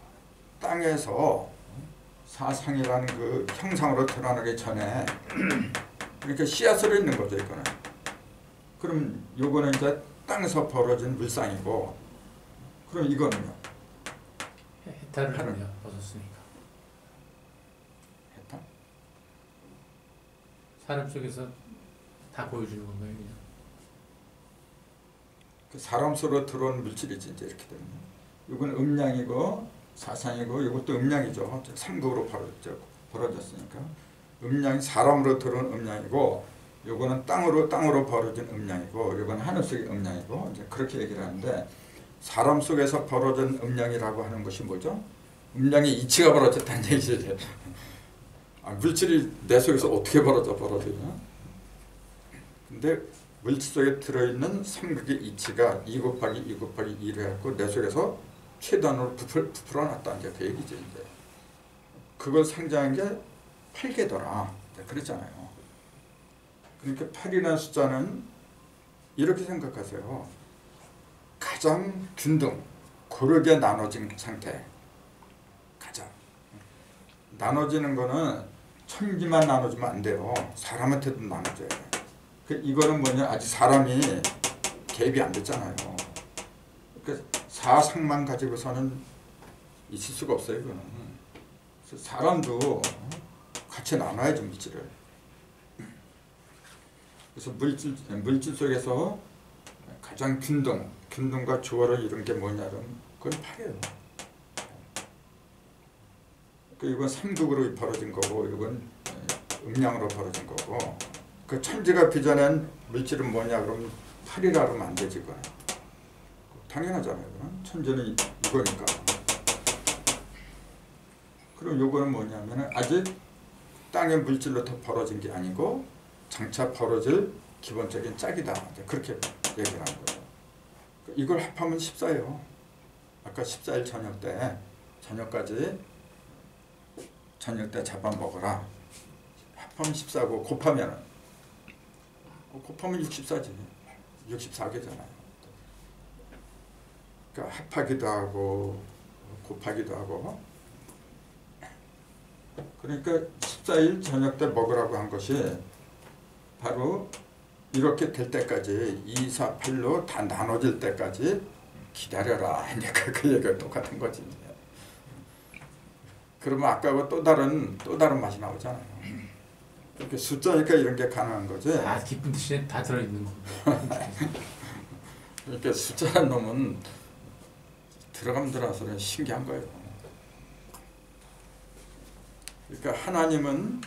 땅에서 사상이라는 그 형상으로 드러나기 전에 그러니까 씨앗으로 있는 거죠. 이거는. 그럼 요거는 이제 땅에서 벌어진 물상이고 그럼 이거는요? 해탈을 하냐 벗었으니까. 해탈? 사람 속에서 다 보여주는 건가요 그냥? 그 사람 속으로 들어온 물질이지 이제 이렇게 되면. 이건 음양이고 사상이고 이것도 음양이죠. 삼극으로 벌어졌으니까 음양이 사람으로 들어온 음양이고 요거는 땅으로 벌어진 음양이고 요건 하늘 속의 음양이고 이제 그렇게 얘기를 하는데 사람 속에서 벌어진 음양이라고 하는 것이 뭐죠? 음양의 이치가 벌어졌다는 얘기지. 물질이 내 속에서 어떻게 벌어지냐? 근데 물질 속에 들어있는 삼극의 이치가 2 곱하기 2 곱하기 2를 해갖고 내 속에서 최단으로 부풀어놨다는 게 그 얘기죠. 이제 그걸 상징한 게 8개더라. 그랬잖아요. 그러니까 8이라는 숫자는 이렇게 생각하세요. 가장 균등, 고르게 나눠진 상태. 가장. 나눠지는 거는 천기만 나눠주면 안 돼요. 사람한테도 나눠줘야 돼요. 이거는 뭐냐, 아직 사람이 개입이 안 됐잖아요. 그러니까 사상만 가지고서는 있을 수가 없어요. 이거는. 그래서 사람도 같이 나눠야지 물질을. 그래서 물질 속에서 가장 균등과 조화를 이룬 게 뭐냐면 그건 8이에요. 이건 삼극으로 벌어진 거고 이건 음양으로 벌어진 거고 그 천지가 빚어낸 물질은 뭐냐 그러면 8이라 그러면 안 되지. 그건 당연하잖아요. 그건. 천지는 이거니까. 그럼 요거는 뭐냐면 아직 땅의 물질로 더 벌어진 게 아니고 장차 벌어질 기본적인 짝이다. 그렇게 얘기를 하는 거예요. 이걸 합하면 14예요. 아까 14일 저녁 때 잡아먹어라. 합하면 14고 곱하면 64지. 64개잖아요. 그러니까 합하기도 하고 곱하기도 하고 그러니까 14일 저녁 때 먹으라고 한 것이 바로 이렇게 될 때까지 2, 4, 8로 다 나눠질 때까지 기다려라. 그 얘기가 똑같은 거지. 그러면 아까하고 또 다른 맛이 나오잖아요. 이렇게 숫자니까 이런 게 가능한 거지. 다 깊은 뜻이 다 들어있는 겁니다. 이렇게 숫자라는 놈은 들어가면 들어가서 신기한 거예요. 그러니까 하나님은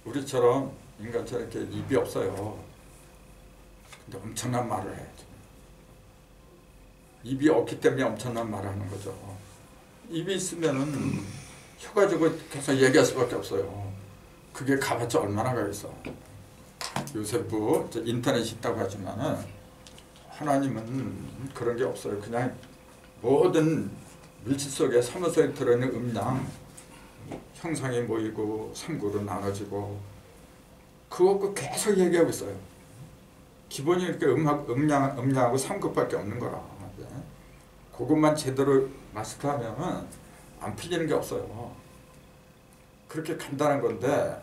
우리처럼 인간처럼 이렇게 입이 없어요. 근데 엄청난 말을 해요. 입이 없기 때문에 엄청난 말을 하는 거죠. 입이 있으면은 혀가 지고 계속 얘기할 수밖에 없어요. 그게 가봤자 얼마나 가겠어. 요새 뭐 인터넷이 있다고 하지만은 하나님은 그런 게 없어요. 그냥 모든 물질 속에 사물 속에 들어있는 음양 형상이 모이고 삼구로 나눠지고 그거 계속 얘기하고 있어요. 기본이 이렇게 음양하고 삼급밖에 없는 거라. 그것만 제대로 마스터하면 안 풀리는 게 없어요. 그렇게 간단한 건데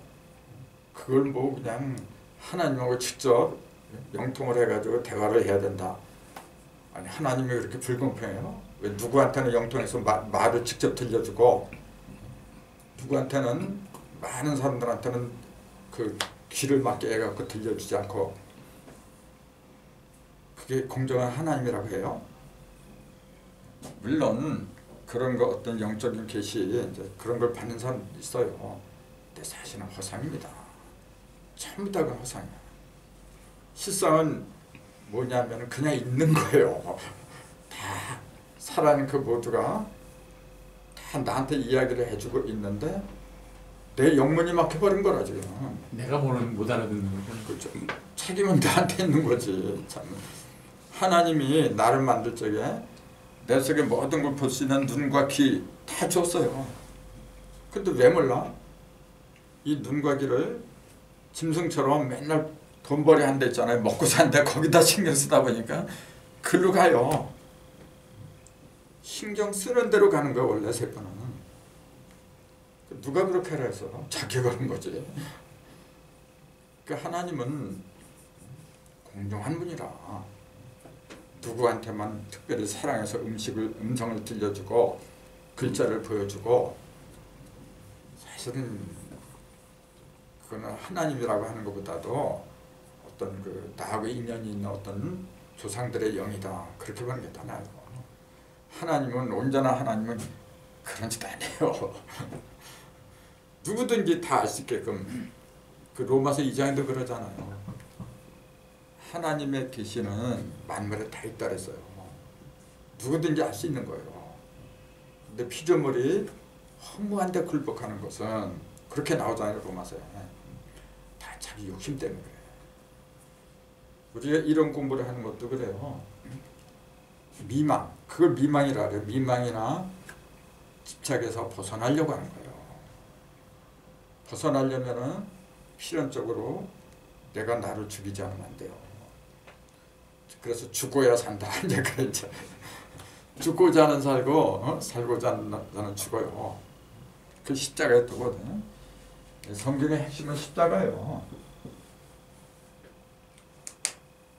그걸 뭐 그냥 하나님하고 직접 영통을 해가지고 대화를 해야 된다. 아니 하나님이 그렇게 불공평해요? 왜 누구한테는 영통해서 말을 직접 들려주고 누구한테는 많은 사람들한테는 그 귀를 막게 해갖고 들려주지 않고 그게 공정한 하나님이라고 해요? 물론 그런 거 어떤 영적인 계시 이제 그런 걸 받는 사람 있어요. 근데 사실은 허상입니다. 전부 다 그건 허상이야. 실상은 뭐냐면 그냥 있는 거예요. 다 살아있는 그 모두가 다 나한테 이야기를 해주고 있는데 내 영문이 막혀버린 거라 지금. 내가 못 알아듣는 거죠. 그렇죠. 책임은 나한테 있는 거지. 참. 하나님이 나를 만들 적에 내 속에 모든 걸 볼 수 있는 눈과 귀 다 줬어요. 근데 왜 몰라? 이 눈과 귀를 짐승처럼 맨날 돈벌이 한 데 있잖아요. 먹고 사는데 거기다 신경 쓰다 보니까 글로 가요. 신경 쓰는 대로 가는 거야 원래 세포는. 누가 그렇게 하라 해서 자기가 그런 거지. 그러니까 하나님은 공정한 분이라 누구한테만 특별히 사랑해서 음성을 들려주고 글자를 보여주고 사실은 그거는 하나님이라고 하는 것보다도 어떤 그 나하고 인연이 있는 어떤 조상들의 영이다 그렇게 보는 게 더 나아요. 하나님은 온전한 하나님은 그런 짓 아니에요. 누구든지 다 알 수 있게끔 그 로마서 2장에도 그러잖아요. 하나님의 계시는 만물에 다 있다 그랬어요. 누구든지 알 수 있는 거예요. 근데 피조물이 허무한데 굴복하는 것은 그렇게 나오잖아요. 로마서에. 다 자기 욕심 때문에 그래요. 우리가 이런 공부를 하는 것도 그래요. 미망, 그걸 미망이라 그래요. 미망이나 집착에서 벗어나려고 하는 거예요. 벗어나려면은 필연적으로 내가 나를 죽이지 않으면 안 돼요. 그래서 죽어야 산다. 이제 그래 이제 죽고자 하는 살고 살고자 하는 자는 죽어요. 그 십자가에 두거든. 성경의 핵심은 십자가예요.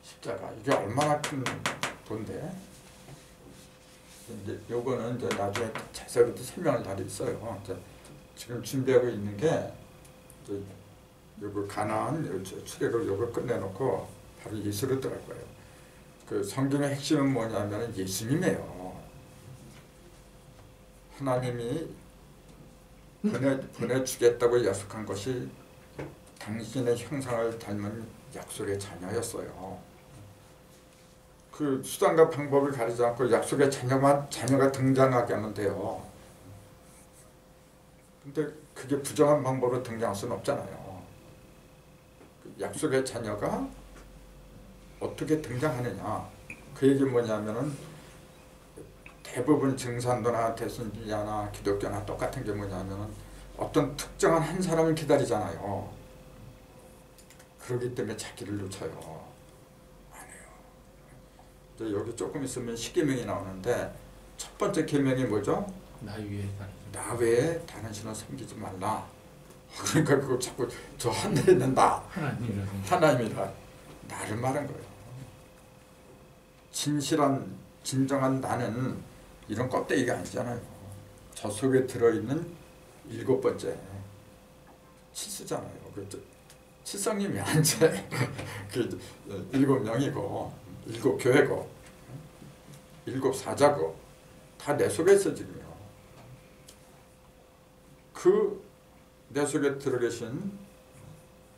십자가 이게 얼마나 큰 돈데. 이제 요거는 이제 나중에 자세하게 설명을 다 있어요. 이제 지금 준비하고 있는 게 이제 요거 가나안 출애굽 요거 끝내놓고 바로 예수로 들어갈 거예요. 그 성경의 핵심은 뭐냐면 예수님이에요. 하나님이 보내주겠다고 약속한 것이 당신의 형상을 닮은 약속의 자녀였어요. 그 수단과 방법을 가리지 않고 약속의 자녀가 등장하게 하면 돼요. 근데 그게 부정한 방법으로 등장할 수는 없잖아요. 약속의 자녀가 어떻게 등장하느냐. 그 얘기 뭐냐면은 대부분 증산도나 대순리나 기독교나 똑같은 게 뭐냐면은 어떤 특정한 한 사람을 기다리잖아요. 그렇기 때문에 자기를 놓쳐요. 여기 조금 있으면 십계명이 나오는데 첫 번째 계명이 뭐죠? 나 외에 다른 신을 섬기지 말라. 그러니까 그거 자꾸 저 하늘에 있는 나 하나님이라 나를 말한 거예요. 진정한 나는 이런 껍데기가 아니잖아요. 저 속에 들어있는 일곱 번째 칠수잖아요. 칠성님이 한제 그 일곱 명이고 일곱 교회고 일곱 사자고 다 내 속에 있어 지금요. 그 내 속에 들어 계신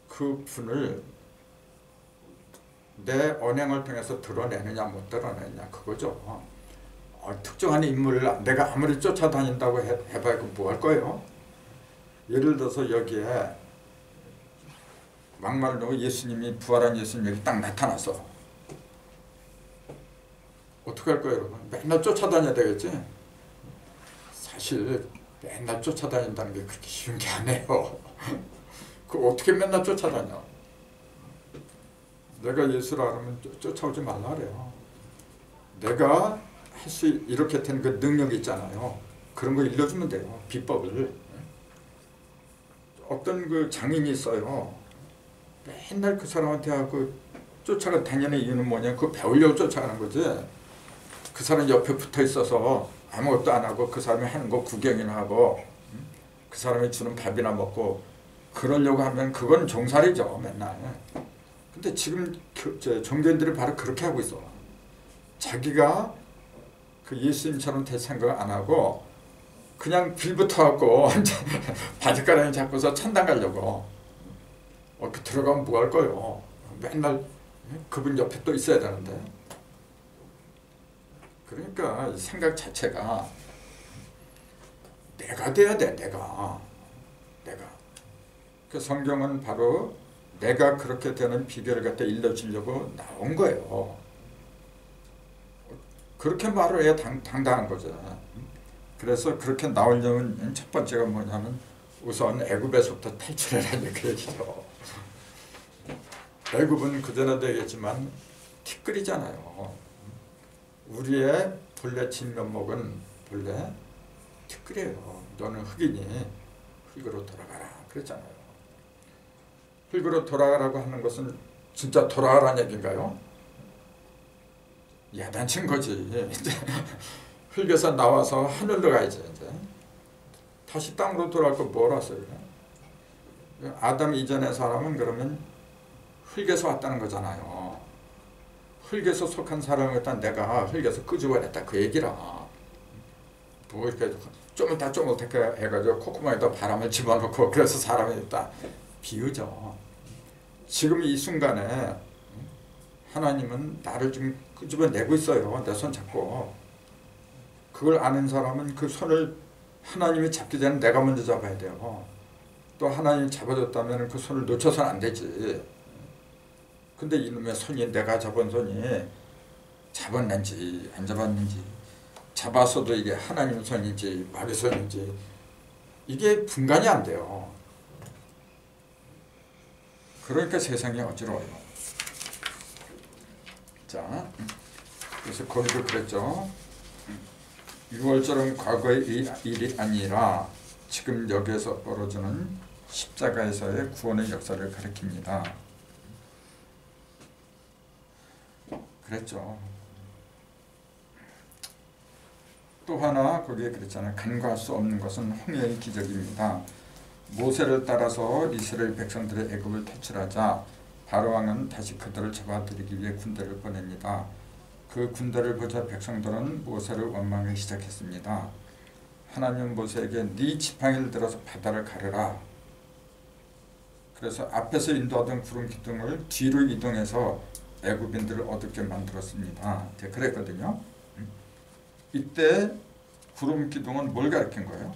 그 분을 내 언행을 통해서 드러내느냐 못 드러내느냐 그거죠. 특정한 인물을 내가 아무리 쫓아다닌다고 해봐야 뭐 할 거예요. 예를 들어서 여기에 막말로 예수님이 부활한 예수님이 딱 나타났어. 어떻게 할 거예요, 여러분? 맨날 쫓아다녀야 되겠지? 사실 맨날 쫓아다닌다는 게 그렇게 쉬운 게 아니에요. 그거 어떻게 맨날 쫓아다녀? 내가 예수라 하면 쫓아오지 말라 그래요. 내가 할 수 이렇게 된 그 능력이 있잖아요. 그런 거 일러주면 돼요. 비법을. 어떤 그 장인이 있어요. 맨날 그 사람한테 하고 쫓아가 다니는 이유는 뭐냐? 그거 배우려고 쫓아가는 거지. 그 사람 옆에 붙어 있어서 아무것도 안 하고 그 사람이 하는 거 구경이나 하고 그 사람이 주는 밥이나 먹고 그러려고 하면 그건 종살이죠. 맨날. 근데 지금 종교인들이 바로 그렇게 하고 있어. 자기가 그 예수님처럼 될 생각 안 하고 그냥 빌붙어갖고 바지가랑이 잡고서 천당 가려고. 그 들어가면 뭐 할 거예요. 맨날 그분 옆에 또 있어야 되는데. 그러니까 생각 자체가 내가 돼야 돼. 내가. 그 성경은 바로 내가 그렇게 되는 비결을 갖다 일러주려고 나온 거예요. 그렇게 말을 해야 당당한 거죠. 그래서 그렇게 나오려면 첫 번째가 뭐냐면 우선 애굽에서부터 탈출해라는 그 얘기죠. 애굽은 그전에도 얘기했지만 티끌이잖아요. 우리의 본래 진면목은 본래 티끌이에요. 너는 흙이니 흙으로 돌아가라 그랬잖아요. 흙으로 돌아가라고 하는 것은 진짜 돌아가라는 얘기인가요? 야단친 거지. 흙에서 나와서 하늘로 가야지. 이제 다시 땅으로 돌아갈 거 뭘 왔어요? 아담 이전의 사람은 그러면 흙에서 왔다는 거잖아요. 흙에서 속한 사람을 일단 내가 흙에서 끄집어냈다 그 얘기라. 뭐 이렇게 쪼물딱쪼물딱 해가지고 콧구멍에다 바람을 집어넣고 그래서 사람이 딱 비유죠. 지금 이 순간에 하나님은 나를 좀 끄집어내고 있어요. 내 손 잡고. 그걸 아는 사람은 그 손을 하나님이 잡기 전에 내가 먼저 잡아야 돼요. 또 하나님이 잡아줬다면 그 손을 놓쳐서는 안 되지. 근데 이놈의 손이 내가 잡은 손이 잡았는지 안 잡았는지, 잡았어도 이게 하나님 손인지 마귀 손인지 이게 분간이 안 돼요. 그러니까 세상이 어지러워요. 자, 그래서 거기도 그랬죠. 6월절은 과거의 일이 아니라 지금 여기에서 벌어지는 십자가에서의 구원의 역사를 가리킵니다. 그랬죠. 또 하나 거기에 그랬잖아요. 간과할 수 없는 것은 홍해의 기적입니다. 모세를 따라서 이스라엘 백성들의 애굽을 탈출하자 바로왕은 다시 그들을 잡아들이기 위해 군대를 보냅니다. 그 군대를 보자 백성들은 모세를 원망하기 시작했습니다. 하나님은 모세에게 네 지팡이를 들어서 바다를 가르라. 그래서 앞에서 인도하던 구름 기둥을 뒤로 이동해서 애굽인들을 어둡게 만들었습니다. 그랬거든요. 이때 구름 기둥은 뭘 가리킨 거예요?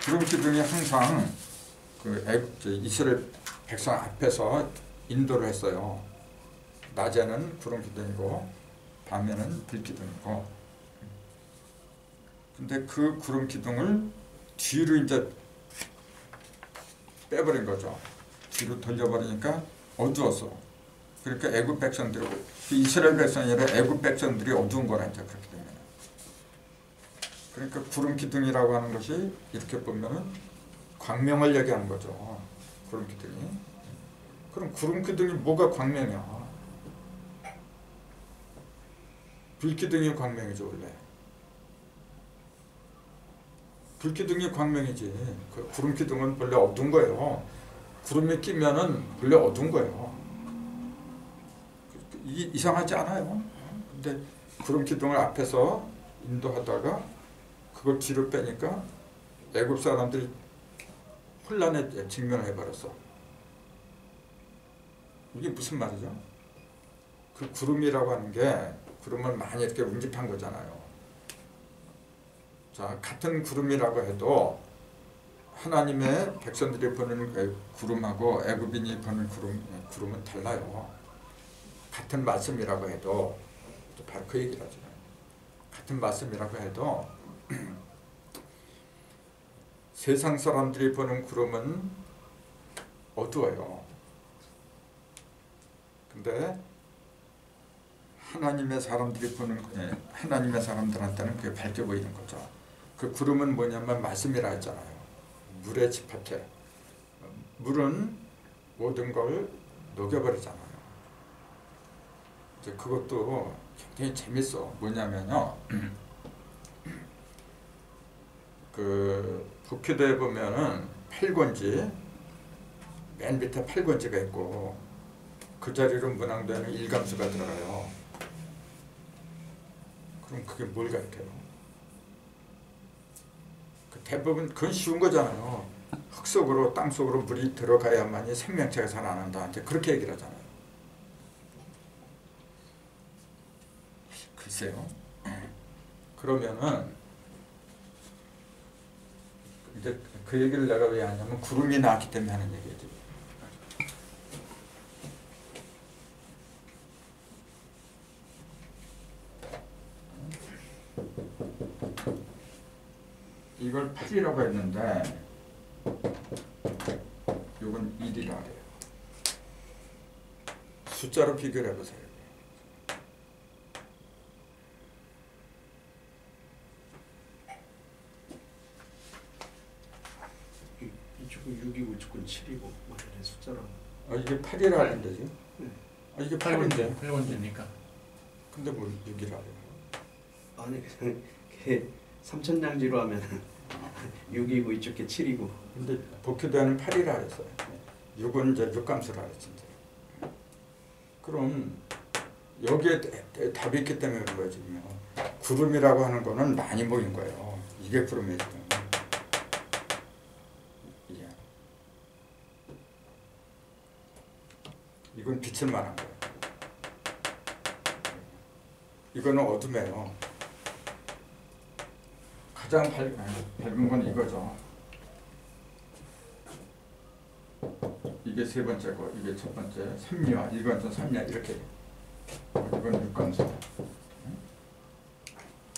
구름 기둥이 항상 이스라엘 백성 앞에서 인도를 했어요. 낮에는 구름 기둥이고 밤에는 불 기둥이고. 근데 그 구름 기둥을 뒤로 이제 빼버린 거죠. 뒤로 돌려버리니까 어두웠어. 그러니까 애굽 백성들이, 이스라엘 백성이 아니라 애굽 백성들이 어두운 거라 이제 그렇게 되면. 그러니까 구름 기둥이라고 하는 것이 이렇게 보면은 광명을 얘기하는 거죠. 구름 기둥이. 그럼 구름 기둥이 뭐가 광명이야? 불 기둥이 광명이죠 원래. 불 기둥이 광명이지. 그 구름 기둥은 원래 어두운 거예요. 구름이 끼면은 원래 어두운 거예요. 이상하지 않아요. 근데 구름 기둥을 앞에서 인도하다가 그걸 뒤로 빼니까 애굽 사람들이 혼란에 직면을 해버렸어. 이게 무슨 말이죠? 그 구름이라고 하는 게 구름을 많이 이렇게 운집한 거잖아요. 자, 같은 구름이라고 해도 하나님의 백성들이 보는 구름하고 애굽인이 보는 구름은 달라요. 같은 말씀이라고 해도 바로 그 얘기를 하죠. 같은 말씀이라고 해도 세상 사람들이 보는 구름은 어두워요. 근데 하나님의 사람들이 보는 하나님의 사람들한테는 그게 밝게 보이는 거죠. 그 구름은 뭐냐면 말씀이라 했잖아요. 물에 집합해. 물은 모든 걸 녹여버리잖아요. 이제 그것도 굉장히 재밌어. 뭐냐면요. 그 북기도에 보면은 8권지, 맨 밑에 8권지가 있고 그 자리로 문항도에는 일감수가 들어가요. 그럼 그게 뭘 가르쳐요? 그 대부분 그건 쉬운 거잖아요. 흙 속으로 땅 속으로 물이 들어가야만이 생명체가 살아난다. 이제 그렇게 얘기를 하잖아요. 글쎄요. 그러면은 이제 그 얘기를 내가 왜 하냐면 구름이 나왔기 때문에 하는 얘기죠. 이걸 8이라고 했는데 이건 1이라 해요. 숫자로 비교를 해보세요. 이쪽은 6이고 이쪽은 7이고 뭐 이런 숫자로. 이게 8이라 하는데 지금? 네. 이게 8인데. 8번째니까. 근데 뭐 6이라 해요? 아니 그게 삼천장지로 하면 6이고 이쪽에 7이고. 근데 복귀도에는 8이라 했어요. 6은 이제 육감수라 했지. 그럼 여기에 답이 있기 때문에 그런 거예요 지금요. 구름이라고 하는 거는 많이 모인 거예요. 이게 구름이에요. 이게. 이건 빛을 말한 거예요. 이거는 어둠이에요. 가장 밝은 건 이거죠. 이게 세 번째고 이게 첫 번째 삼미화, 이건 삼미화 이렇게. 이건 육감수.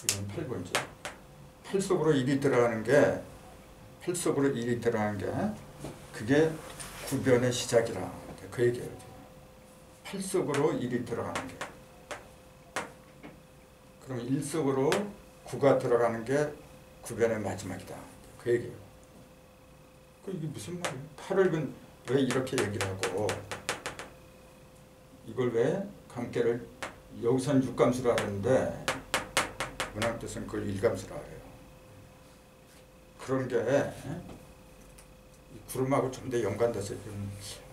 이건 8번째. 8 속으로 1이 들어가는 게 8 속으로 1이 들어가는 게 그게 구변의 시작이라 그 얘기예요. 8 속으로 1이 들어가는 게. 그럼 1 속으로 9가 들어가는 게 구변의 마지막이다. 그 얘기예요. 이게 무슨 말이에요? 8을 왜 이렇게 얘기를 하고 이걸 왜 관계를 여기서는 육감수라 하는데 문학 뜻은 그걸 일감수라 해요. 그런 게 구름하고 좀 더 연관돼서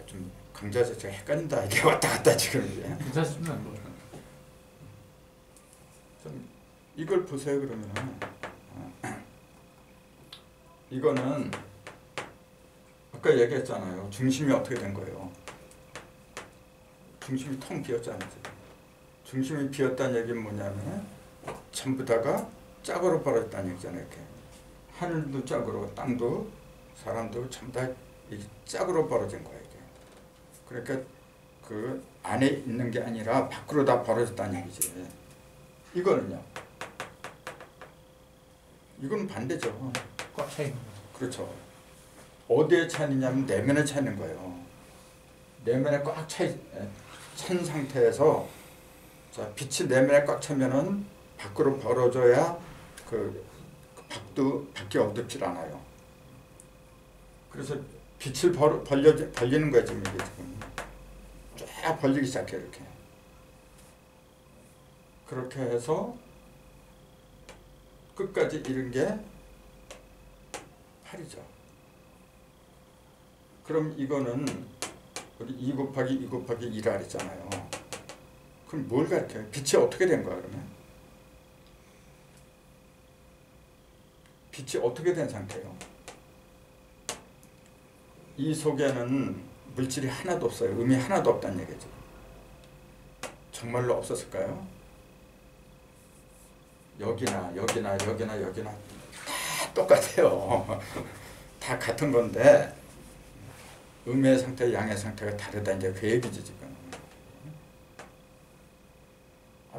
좀 강좌 자체가 헷갈린다. 이게 왔다 갔다 지금 이게. 괜찮습니다. 좀 이걸 보세요. 그러면은 이거는 아까 얘기했잖아요. 중심이 어떻게 된 거예요? 중심이 텅 비었잖아요. 중심이 비었다는 얘기는 뭐냐면 전부 다가 짝으로 벌어졌다는 얘기잖아요. 이렇게. 하늘도 짝으로, 땅도, 사람도 전부 다 짝으로 벌어진 거예요. 이게. 그러니까 그 안에 있는 게 아니라 밖으로 다 벌어졌다는 얘기지. 이거는요. 이건 반대죠. 꽉 차 있는 거. 그렇죠. 어디에 차이냐면 내면에 차이는 거예요. 내면에 꽉 찬 상태에서 자 빛이 내면에 꽉 차면은 밖으로 벌어져야 밖이 어둡질 않아요. 그래서 빛을 벌리는 거야 지금 이게 지금 쫙 벌리기 시작해 이렇게. 그렇게 해서 끝까지 이른 게 8이죠. 그럼 이거는 우리 2 곱하기 2 곱하기 2라 그랬잖아요. 그럼 뭘 가르쳐요? 빛이 어떻게 된 거야 그러면? 빛이 어떻게 된 상태예요? 이 속에는 물질이 하나도 없어요. 음이 하나도 없다는 얘기죠. 정말로 없었을까요? 여기나 다 똑같아요. 다 같은 건데 음의 상태, 양의 상태가 다르다 이제 그 얘기지 지금.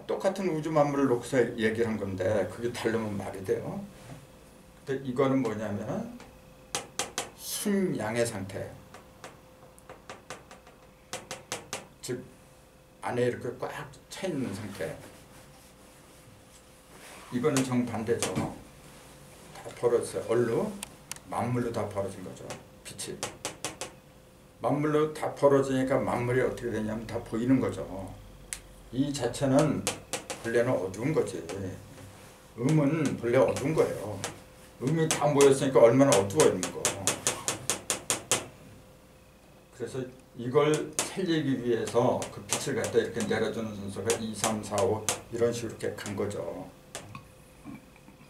똑같은 우주 만물을 놓고서 얘기를 한 건데 그게 다르면 말이 돼요. 근데 이거는 뭐냐면 순양의 상태. 즉 안에 이렇게 꽉 차 있는 상태. 이거는 정반대죠. 다 벌어졌어요. 얼로 만물로 다 벌어진 거죠. 빛이. 만물로 다 벌어지니까 만물이 어떻게 되냐면 다 보이는 거죠. 이 자체는 본래는 어두운 거지. 음은 본래 어두운 거예요. 음이 다 모였으니까 얼마나 어두워 있는 거. 그래서 이걸 살리기 위해서 그 빛을 갖다 이렇게 내려주는 순서가 2, 3, 4, 5 이런 식으로 이렇게 간 거죠.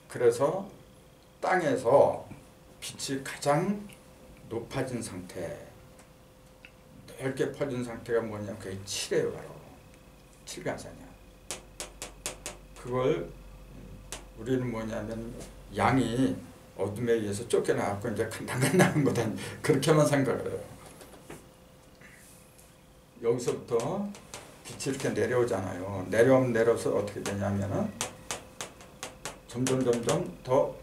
그래서 땅에서 빛이 가장 높아진 상태, 넓게 퍼진 상태가 뭐냐면 그게 7이에요. 바로 7간산이야. 그걸 우리는 뭐냐면 양이 어둠에 의해서 쫓겨나갖고 이제 간당간당한 거다 그렇게만 생각을 해요. 여기서부터 빛이 이렇게 내려오잖아요. 내려서 어떻게 되냐면은 점점 더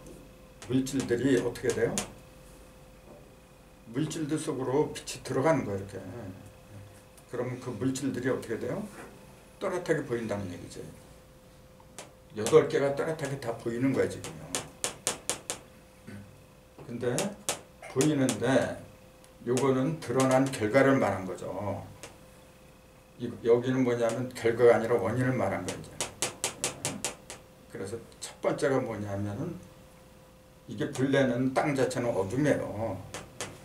물질들이 어떻게 돼요? 물질들 속으로 빛이 들어가는 거예요. 이렇게. 그러면 그 물질들이 어떻게 돼요? 또렷하게 보인다는 얘기죠. 8개가 또렷하게 다 보이는 거야 지금요. 근데 보이는데 요거는 드러난 결과를 말한 거죠. 여기는 뭐냐면 결과가 아니라 원인을 말한 거죠. 그래서 첫 번째가 뭐냐면은 이게 본래는 땅 자체는 어둠이에요.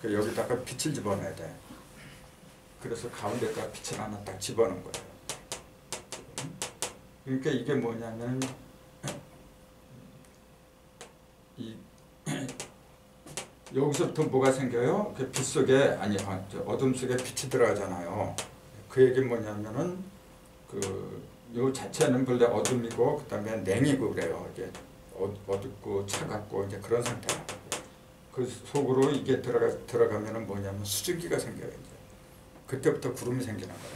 여기다가 빛을 집어넣어야 돼. 그래서 가운데다가 빛을 하나 딱 집어넣은 거예요. 그러니까 이게 뭐냐면 여기서부터 뭐가 생겨요? 그 빛 속에 저 어둠 속에 빛이 들어가잖아요. 그 얘기 뭐냐면은 요 자체는 본래 어둠이고 그다음에 냉이고 그래요. 이게 어둡고 차갑고 이제 그런 상태야. 그 속으로 이게 들어가면은 뭐냐면 수증기가 생겨요. 이제 그때부터 구름이 생기는 거예요.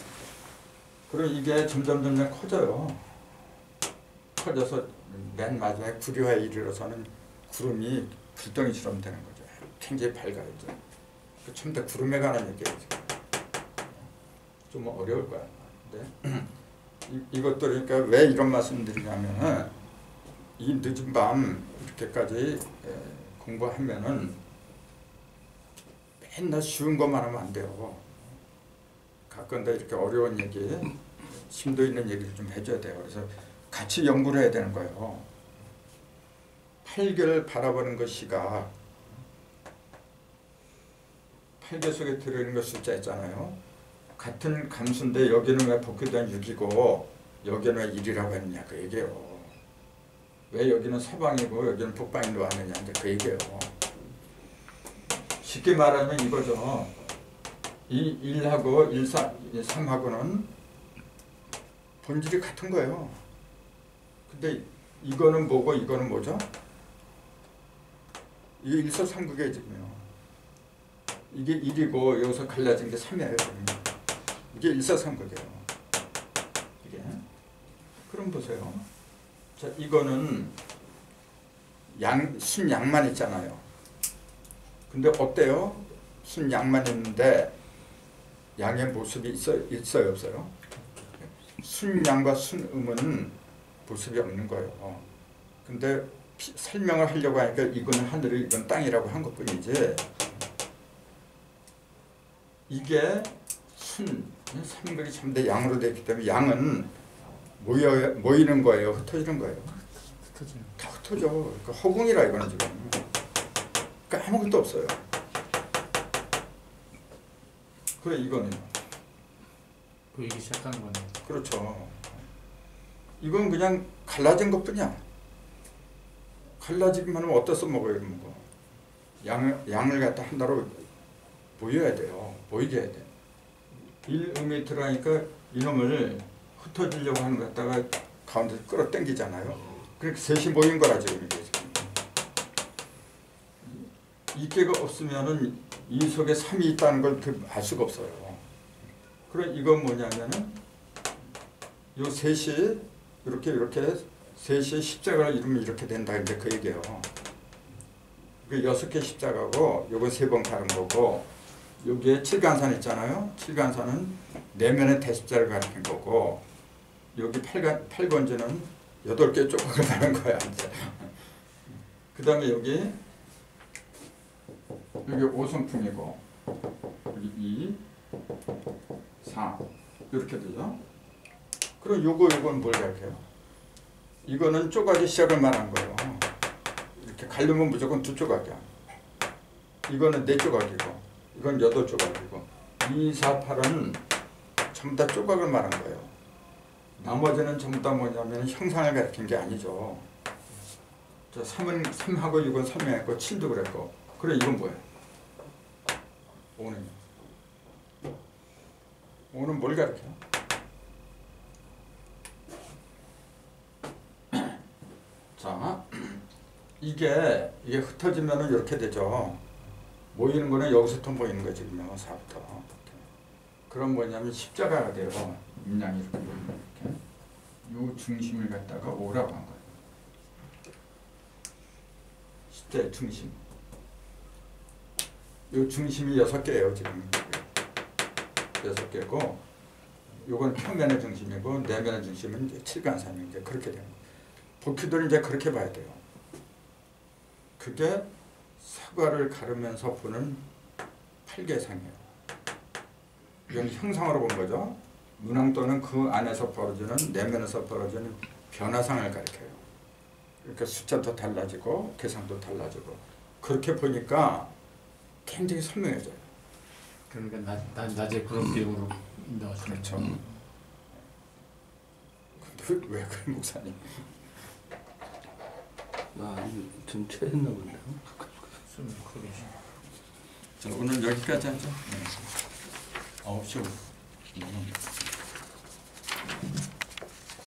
그리고 이게 점점 커져요. 커져서 맨 마지막에 구리화에 이르러서는 구름이 불덩이처럼 되는 거죠. 굉장히 밝아요. 이제 처음 때 구름에 관한 얘기예요. 좀 어려울 거야. 근데 이것들 그러니까 왜 이런 말씀드리냐면은 이 늦은 밤 이렇게까지 공부하면은 맨날 쉬운 것만 하면 안 돼요. 가끔다 이렇게 어려운 얘기, 심도 있는 얘기를 좀 해줘야 돼요. 그래서 같이 연구를 해야 되는 거예요. 팔계를 바라보는 것 시각, 팔계 속에 들어있는 것 숫자 있잖아요. 같은 감수인데 여기는 왜 복귀된 6이고 여기는 왜 1이라고 했느냐 그 얘기예요. 왜 여기는 서방이고 여기는 북방으로 왔느냐 이제 그 얘기예요. 쉽게 말하면 이거죠. 이 1하고 3하고는 본질이 같은 거예요. 근데 이거는 뭐고 이거는 뭐죠? 이게 일서삼극이에요 지금요. 이게 1이고 여기서 갈라진 게 3이에요. 이게 일서삼극이에요. 이게. 그럼 보세요. 자, 이거는 순양만 있잖아요. 근데 어때요? 순양만 있는데 양의 모습이 있어요 없어요? 순양과 순음은 모습이 없는 거예요. 근데 설명을 하려고 하니까 이거는 하늘이 이건 땅이라고 한 것뿐이지 이게 삼극이 전부 다 양으로 되어 있기 때문에 양은 모이는 거예요? 흩어지는 거예요? 흩어져요. 다 흩어져. 그러니까 허공이라 이거는 지금. 그러니까 아무것도 없어요. 그래 이거는 보이기 시작하는 거네. 그렇죠. 이건 그냥 갈라진 것뿐이야. 갈라지기만 하면 어디서 먹어요? 이런 거. 양을 갖다 하나로 모여야 돼요. 모이게 해야 돼. 1음이 들어가니까 이놈을 흩어지려고 하는 것 갖다가 가운데 끌어당기잖아요. 그렇게 셋이 모인 거라 지금 이게 지금. 이 개가 없으면은 이 속에 3이 있다는 걸 알 수가 없어요. 그럼 이건 뭐냐면은 요 셋이 이렇게 셋이 십자가를 이루면 이렇게 된다 이제 그 얘기예요. 그 6개 십자가고 요건 3번 가른 거고 여기에 칠간산 있잖아요. 칠간산은 내면의 대십자를 가리킨 거고 여기 팔건지는 8개 조각을 다는 거야. 이제. 그 다음에 여기 5성품이고 여기 2, 4 이렇게 되죠. 그럼 요건 뭘 가르쳐요? 이거는 조각이 시작을 말한 거예요. 이렇게 가려면 무조건 2조각이야. 이거는 4조각이고 이건 8조각이고 2, 4, 8은 전부 다 조각을 말한 거예요. 나머지는 전부 다 뭐냐면 형상을 가리킨 게 아니죠. 3하고 6은 설명했고 7도 그랬고 그래 이건 뭐예요? 5는 뭘 가리켜요? 자, 이게 흩어지면은 이렇게 되죠. 모이는 거는 여기서부터 모이는 거지, 지금 4부터. 그럼 뭐냐면 십자가가 돼요. 인양이 이렇게 모이면 이렇게. 요 중심을 갖다가 O라고 한 거예요. 십자의 중심. 요 중심이 6개예요, 지금. 6개고, 요건 표면의 중심이고, 내면의 중심은 이제 칠간삼이 이제 그렇게 되는 거예요. 복희들은 이제 그렇게 봐야 돼요. 그게 사과를 가르면서 보는 팔계상이에요. 이건 형상으로 본 거죠. 문왕도는 그 안에서 벌어지는 내면에서 벌어지는 변화상을 가리켜요. 그러니까 숫자도 달라지고 계산도 달라지고 그렇게 보니까 굉장히 선명해져요. 그러니까 낮에 그런 비용으로 넣어주는. 그렇죠. 근데 왜 그래 목사님? 좀 취했나 본데요. 숨 크게 쉬어. 자, 오늘 여기까지 하죠. 네. 9시 5분.